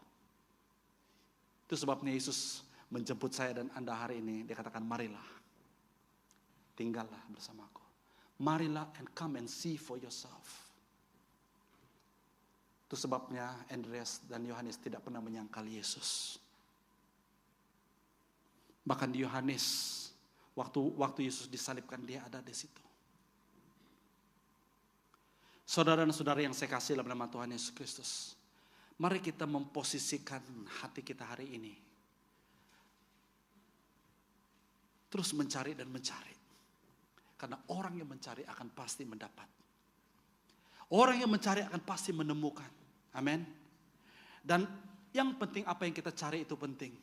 Itu sebabnya Yesus menjemput saya dan Anda hari ini. Dia katakan, marilah. Tinggallah bersamaku. Marilah and come and see for yourself. Itu sebabnya Andreas dan Yohanes tidak pernah menyangkal Yesus. Bahkan di Yohanes, waktu Yesus disalibkan, dia ada di situ. Saudara dan saudara yang saya kasih dalam nama Tuhan Yesus Kristus, mari kita memposisikan hati kita hari ini. Terus mencari dan mencari. Karena orang yang mencari akan pasti mendapat. Orang yang mencari akan pasti menemukan. Amin. Dan yang penting apa yang kita cari itu penting.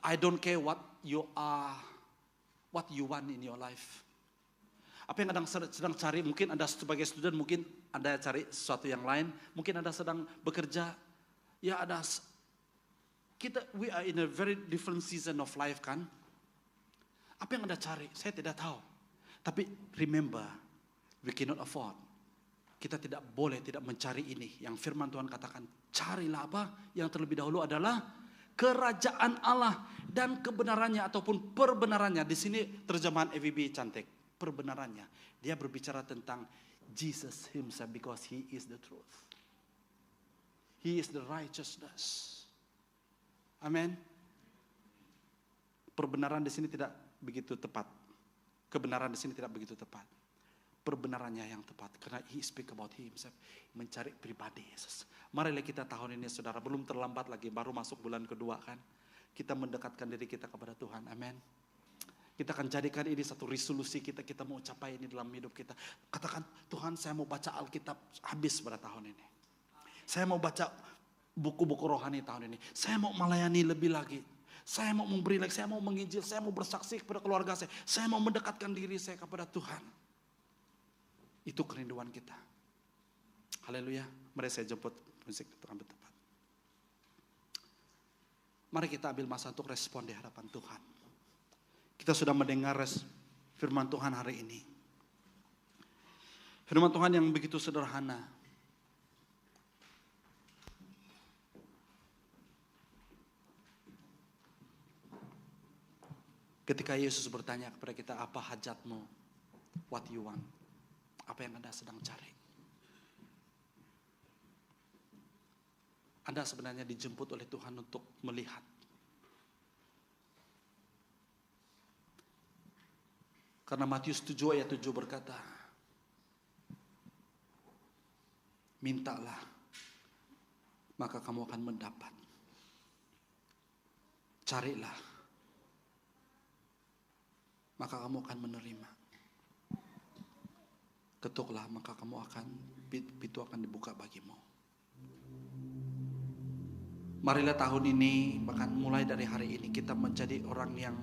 I don't care what you are, what you want in your life. Apa yang Anda sedang cari, mungkin Anda sebagai student, mungkin Anda cari sesuatu yang lain. Mungkin Anda sedang bekerja, ya we are in a very different season of life kan. Apa yang Anda cari, saya tidak tahu. Tapi remember, we cannot afford. Kita tidak boleh tidak mencari ini. Yang firman Tuhan katakan, carilah apa? Yang terlebih dahulu adalah kerajaan Allah dan kebenarannya ataupun perbenarannya. Di sini terjemahan EVB cantik, perbenarannya. Dia berbicara tentang Jesus himself because he is the truth. He is the righteousness. Amin. Perbenaran di sini tidak begitu tepat. Kebenaran di sini tidak begitu tepat. Perbenarannya yang tepat. Karena he speak about himself. Mencari pribadi Yesus. Marilah kita tahun ini saudara, belum terlambat lagi. Baru masuk bulan kedua kan. Kita mendekatkan diri kita kepada Tuhan. Amin. Kita akan jadikan ini satu resolusi kita. Kita mau capai ini dalam hidup kita. Katakan, Tuhan saya mau baca Alkitab habis pada tahun ini. Saya mau baca buku-buku rohani tahun ini. Saya mau melayani lebih lagi. Saya mau memberi lagi. Saya mau menginjil. Saya mau bersaksi kepada keluarga saya. Saya mau mendekatkan diri saya kepada Tuhan. Itu kerinduan kita. Haleluya. Mari saya jemput musik untuk ambil tempat. Mari kita ambil masa untuk respon di hadapan Tuhan. Kita sudah mendengar firman Tuhan hari ini. Firman Tuhan yang begitu sederhana. Ketika Yesus bertanya kepada kita, apa hajatmu? What you want? Apa yang Anda sedang cari? Anda sebenarnya dijemput oleh Tuhan untuk melihat. Karena Matius 7 ayat 7 berkata, mintalah, maka kamu akan mendapat. Carilah, maka kamu akan menerima. Ketuklah, maka pintu akan dibuka bagimu. Marilah tahun ini, bahkan mulai dari hari ini, kita menjadi orang yang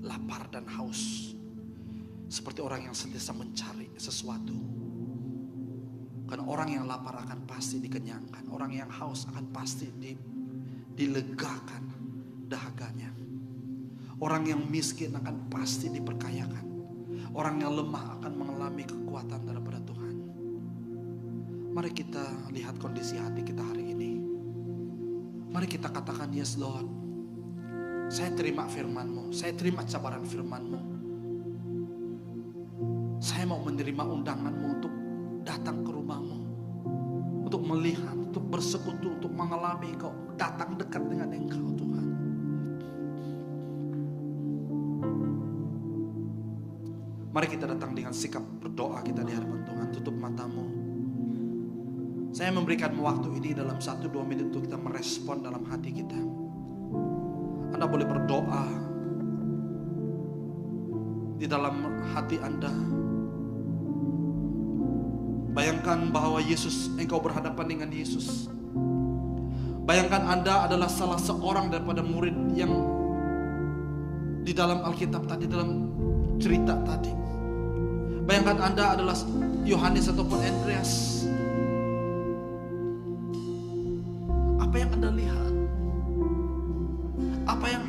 lapar dan haus. Seperti orang yang senantiasa mencari sesuatu. Karena orang yang lapar akan pasti dikenyangkan. Orang yang haus akan pasti dilegakan dahaganya. Orang yang miskin akan pasti diperkayakan. Orang yang lemah akan mengalami kekuatan daripada Tuhan. Mari kita lihat kondisi hati kita hari ini. Mari kita katakan, yes Lord, saya terima firman-Mu. Saya terima cabaran firman-Mu. Saya mau menerima undangan-Mu untuk datang ke rumah-Mu. Untuk melihat, untuk bersekutu, untuk mengalami Engkau. Datang dekat dengan Engkau Tuhan. Mari kita datang dengan sikap berdoa kita di hadapan Tuhan. Tutup matamu. Saya memberikan waktu ini dalam 1-2 menit untuk kita merespon dalam hati kita. Anda boleh berdoa di dalam hati Anda. Bayangkan bahwa engkau berhadapan dengan Yesus. Bayangkan Anda adalah salah seorang daripada murid yang di dalam Alkitab tadi, dalam cerita tadi. Bayangkan Anda adalah Yohanes ataupun Andreas. Apa yang Anda lihat?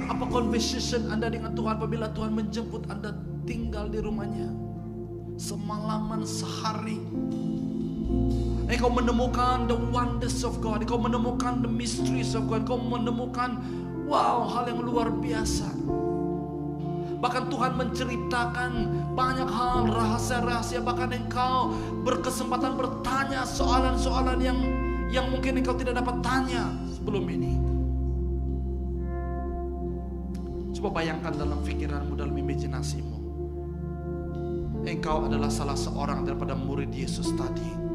Apa conversation Anda dengan Tuhan apabila Tuhan menjemput Anda tinggal di rumahnya semalaman sehari? Engkau menemukan the wonders of God. Engkau menemukan the mysteries of God. Engkau menemukan hal yang luar biasa. Bahkan Tuhan menceritakan banyak hal, rahasia-rahasia. Bahkan engkau berkesempatan bertanya soalan-soalan yang mungkin engkau tidak dapat tanya sebelum ini. Coba bayangkan dalam pikiranmu, dalam imajinasimu. Engkau adalah salah seorang daripada murid Yesus tadi.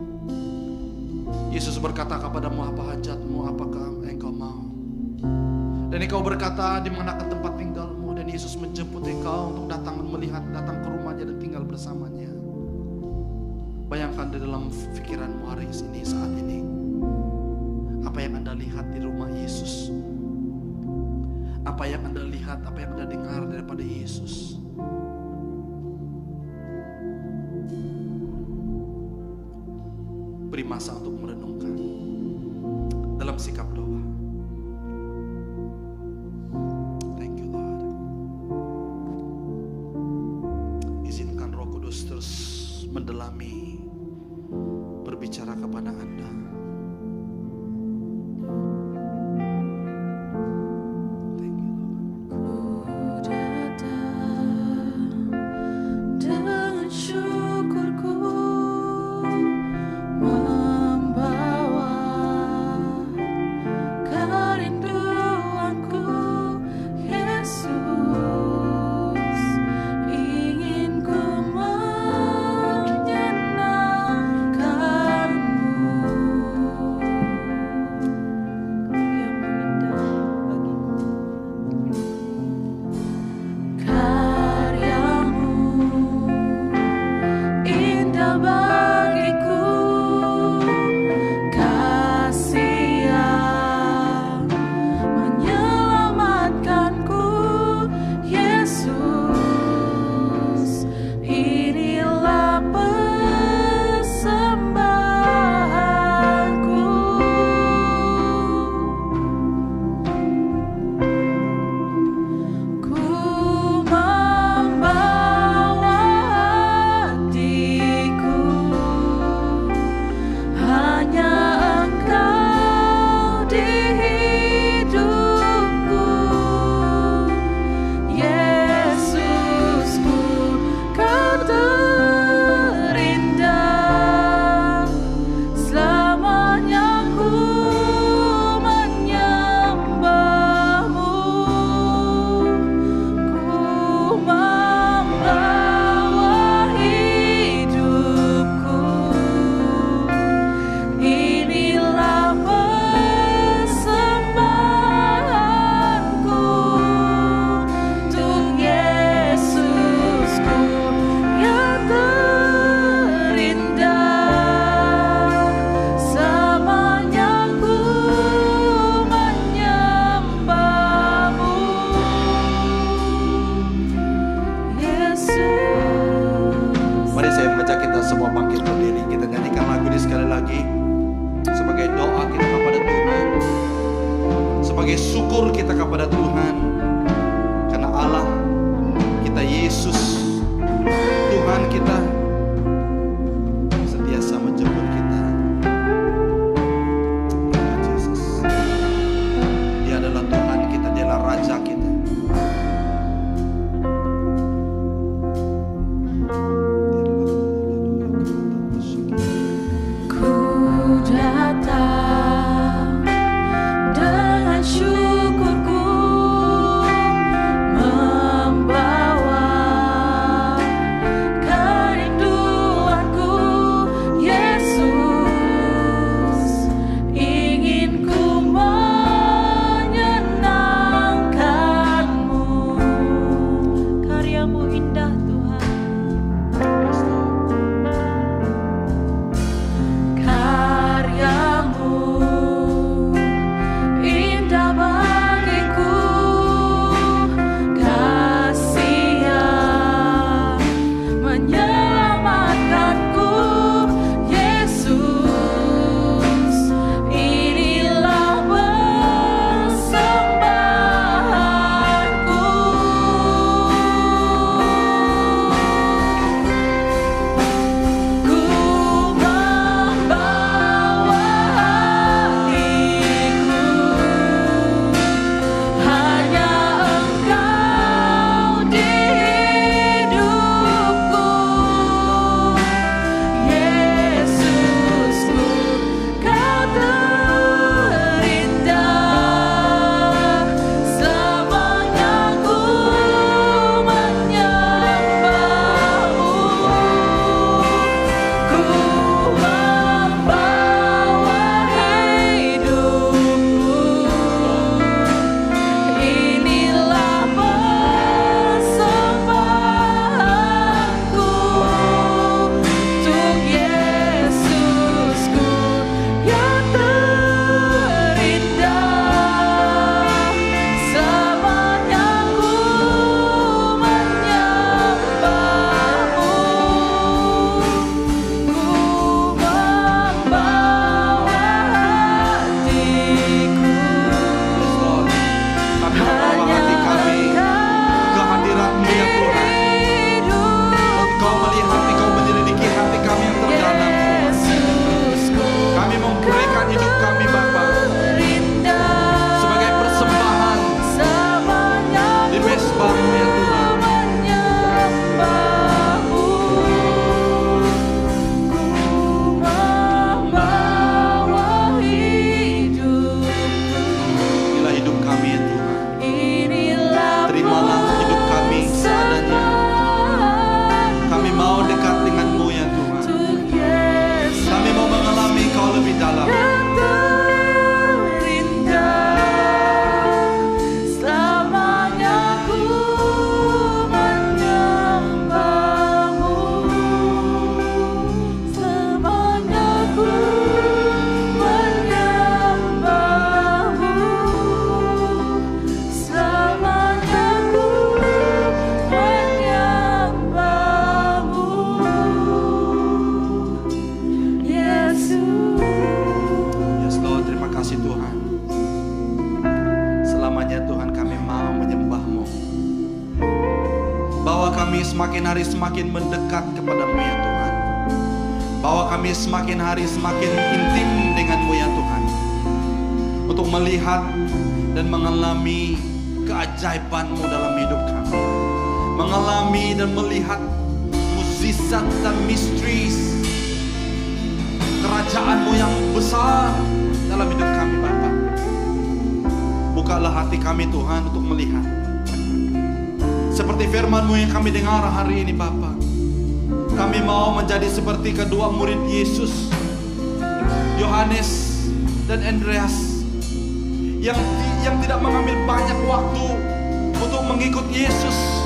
Yesus berkata kepadamu, apa hajatmu, apakah engkau mau? Dan engkau berkata, di manakah tempat tinggalmu? Dan Yesus menjemput engkau untuk datang melihat, datang ke rumahnya dan tinggal bersamanya. Bayangkan di dalam pikiranmu hari ini, saat ini. Apa yang Anda lihat di rumah Yesus? Apa yang Anda lihat, apa yang Anda dengar daripada Yesus? Beri masa untuk merenungkan dalam sikap doa. Thank you Lord. Izinkan Roh Kudus terus mendalami, berbicara kepada Anda. syukur kita kepada Tuhan karena Allah kita Yesus Tuhan kita sentiasa menjemput kita. Tuhan Yesus, Dia adalah Tuhan kita, Dia adalah Raja kita. Semakin hari semakin mendekat kepadamu ya Tuhan. Bahwa kami semakin hari semakin intim denganmu ya Tuhan. Untuk melihat dan mengalami keajaibanmu dalam hidup kami. Mengalami dan melihat mukjizat dan misteri kerajaanmu yang besar dalam hidup kami Bapa. Bukalah hati kami Tuhan untuk melihat. Seperti firman-Mu yang kami dengar hari ini Bapa. Kami mau menjadi seperti kedua murid Yesus, Yohanes dan Andreas, yang tidak mengambil banyak waktu untuk mengikut Yesus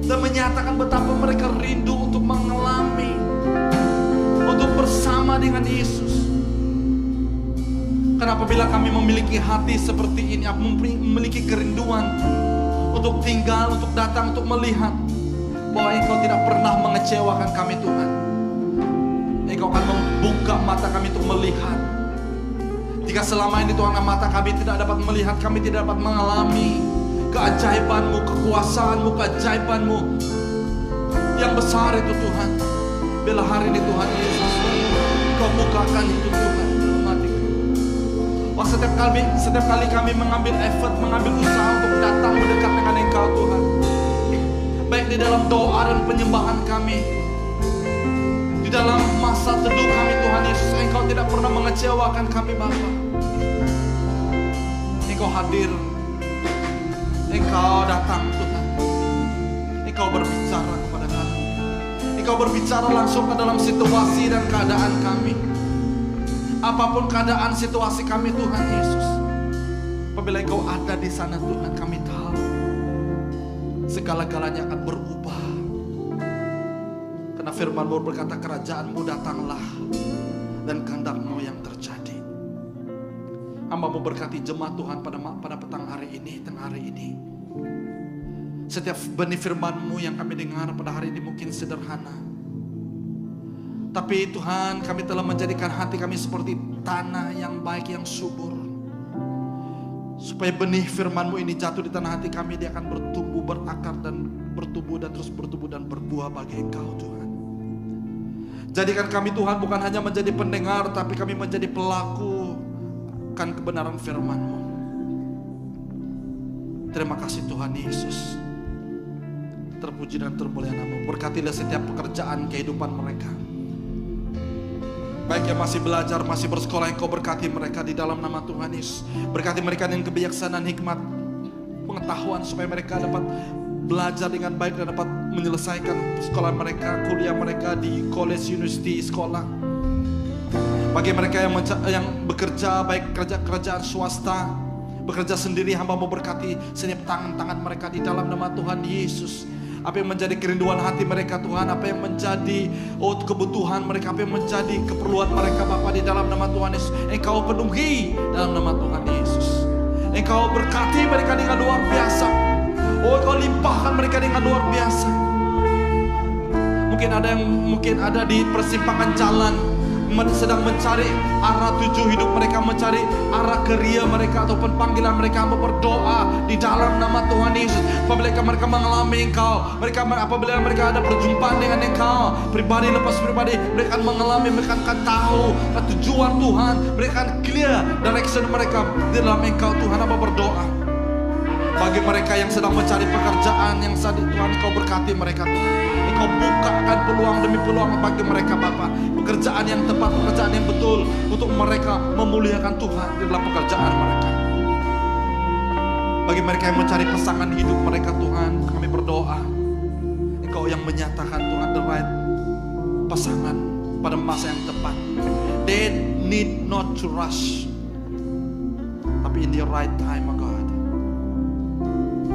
dan menyatakan betapa mereka rindu untuk mengalami, untuk bersama dengan Yesus. Karena apabila kami memiliki hati seperti ini, memiliki kerinduan untuk tinggal, untuk datang, untuk melihat bahwa Engkau tidak pernah mengecewakan kami Tuhan. Engkau akan membuka mata kami untuk melihat Jika selama ini Tuhan mata kami tidak dapat melihat, kami tidak dapat mengalami keajaiban-Mu, kekuasaan-Mu, keajaiban-Mu yang besar itu Tuhan. Bila hari ini Tuhan Yesus, Kau bukakan itu Tuhan dalam hati kami. Wah, setiap kali kami mengambil effort, mengambil usaha untuk datang mendekat dengan Engkau Tuhan, baik di dalam doa dan penyembahan kami, di dalam masa teduh kami Tuhan Yesus, Engkau tidak pernah mengecewakan kami Bapa. Engkau hadir, Engkau datang Tuhan, Engkau berbicara kepada kami, Engkau berbicara langsung ke dalam situasi dan keadaan kami. Apapun keadaan situasi kami Tuhan Yesus, apabila Engkau ada di sana Tuhan, kami tahu segala-galanya akan berubah. Karena firman-Mu berkata, kerajaan-Mu datanglah dan kehendak-Mu yang terjadi. Hamba-Mu berkati jemaat Tuhan pada petang hari ini, tengah hari ini. Setiap benih firman-Mu yang kami dengar pada hari ini mungkin sederhana, tapi Tuhan, kami telah menjadikan hati kami seperti tanah yang baik, yang subur. Supaya benih firman-Mu ini jatuh di tanah hati kami, dia akan bertumbuh, berakar dan bertumbuh dan terus bertumbuh dan berbuah bagi Engkau Tuhan. Jadikan kami Tuhan bukan hanya menjadi pendengar, tapi kami menjadi pelaku kan kebenaran firman-Mu. Terima kasih Tuhan Yesus. Terpuji dan termulia nama-Mu. Berkatilah setiap pekerjaan kehidupan mereka. Baik yang masih belajar, masih bersekolah, Engkau berkati mereka di dalam nama Tuhan Yesus. Berkati mereka dengan kebijaksanaan, hikmat, pengetahuan, supaya mereka dapat belajar dengan baik dan dapat menyelesaikan sekolah mereka, kuliah mereka di college, university, sekolah. Bagi mereka yang bekerja, baik kerjaan swasta, bekerja sendiri, hamba mau berkati setiap tangan-tangan mereka di dalam nama Tuhan Yesus. Apa yang menjadi kerinduan hati mereka Tuhan, apa yang menjadi kebutuhan mereka, apa yang menjadi keperluan mereka Bapa, di dalam nama Tuhan Yesus, Engkau penuhi dalam nama Tuhan Yesus. Engkau berkati mereka dengan luar biasa. Engkau limpahkan mereka dengan luar biasa. Mungkin ada di persimpangan jalan, sedang mencari arah tuju hidup mereka, mencari arah keria mereka ataupun panggilan mereka. Berdoa di dalam nama Tuhan Yesus, apabila mereka mengalami Engkau, apabila mereka ada perjumpaan dengan Engkau pribadi lepas pribadi, mereka akan mengalami, mereka akan tahu tujuan Tuhan, mereka akan clear direction mereka di dalam Engkau Tuhan. Apa berdoa bagi mereka yang sedang mencari pekerjaan yang saat Tuhan, Engkau berkati mereka Tuhan. Engkau bukakan peluang demi peluang bagi mereka Bapa, pekerjaan yang tepat, pekerjaan yang betul untuk mereka memuliakan Tuhan di dalam pekerjaan mereka. Bagi mereka yang mencari pasangan hidup mereka Tuhan, kami berdoa Engkau yang menyatakan Tuhan the right pasangan pada masa yang tepat. They need not to rush, tapi in the right time, oh God.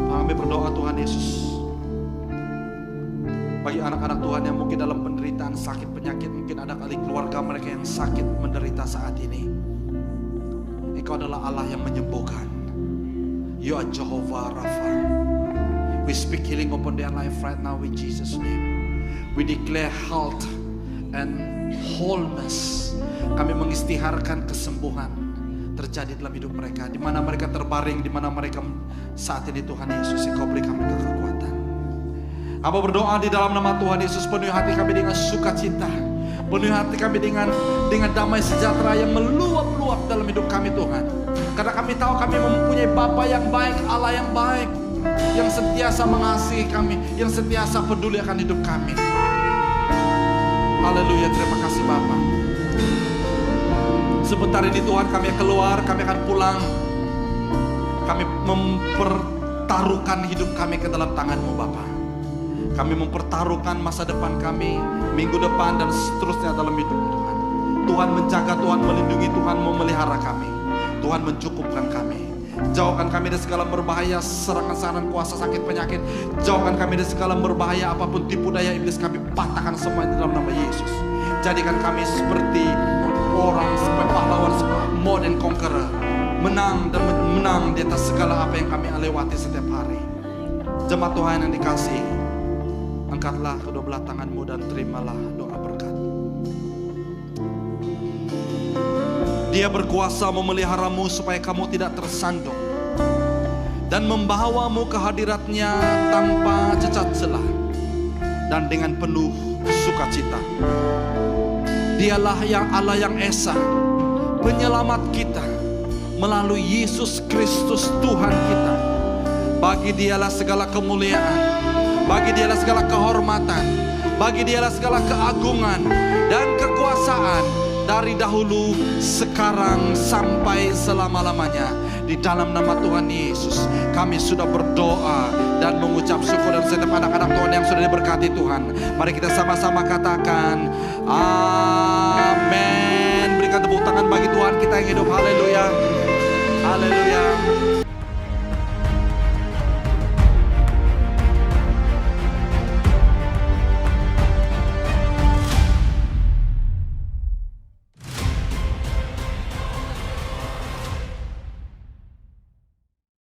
Kami berdoa Tuhan Yesus, bagi anak-anak Tuhan yang mungkin dalam penderitaan, sakit, penyakit, mungkin ada kali keluarga mereka yang sakit, menderita saat ini. Engkau adalah Allah yang menyembuhkan. You are Jehovah Rapha. We speak healing upon their life right now in Jesus' name. We declare health and wholeness. Kami mengistiharkan kesembuhan terjadi dalam hidup mereka, di mana mereka terbaring, di mana mereka saat ini Tuhan Yesus, Engkau berikan mereka kekuatan. Hamba berdoa di dalam nama Tuhan Yesus, penuhi hati kami dengan sukacita, penuhi hati kami dengan damai sejahtera yang meluap-luap dalam hidup kami Tuhan. Karena kami tahu kami mempunyai Bapa yang baik, Allah yang baik, yang sentiasa mengasihi kami, yang sentiasa peduli akan hidup kami. Haleluya, terima kasih Bapa. Sebentar ini Tuhan kami keluar, kami akan pulang. Kami mempertaruhkan hidup kami ke dalam tangan-Mu Bapa. Kami mempertaruhkan masa depan kami, minggu depan dan seterusnya dalam hidup Tuhan. Tuhan menjaga, Tuhan melindungi, Tuhan memelihara kami. Tuhan mencukupkan kami. Jauhkan kami dari segala berbahaya, serangan-serangan kuasa sakit penyakit. Jauhkan kami dari segala berbahaya, apapun tipu daya iblis, kami patahkan semua di dalam nama Yesus. Jadikan kami seperti orang, seperti pahlawan, more than conqueror, menang dan menang di atas segala apa yang kami lewati setiap hari. Jemaat Tuhan yang dikasihi, angkatlah kedua belah tanganmu dan terimalah doa berkat. Dia berkuasa memeliharamu supaya kamu tidak tersandung, dan membawamu ke hadiratnya tanpa cacat celah dan dengan penuh sukacita. Dialah yang Allah yang Esa, penyelamat kita melalui Yesus Kristus Tuhan kita. Bagi Dialah segala kemuliaan, bagi Dialah segala kehormatan, bagi Dialah segala keagungan dan kekuasaan dari dahulu, sekarang, sampai selama-lamanya. Di dalam nama Tuhan Yesus kami sudah berdoa dan mengucap syukur. Dan setiap anak-anak Tuhan yang sudah diberkati Tuhan, mari kita sama-sama katakan amin. Berikan tepuk tangan bagi Tuhan kita yang hidup. Haleluya, haleluya.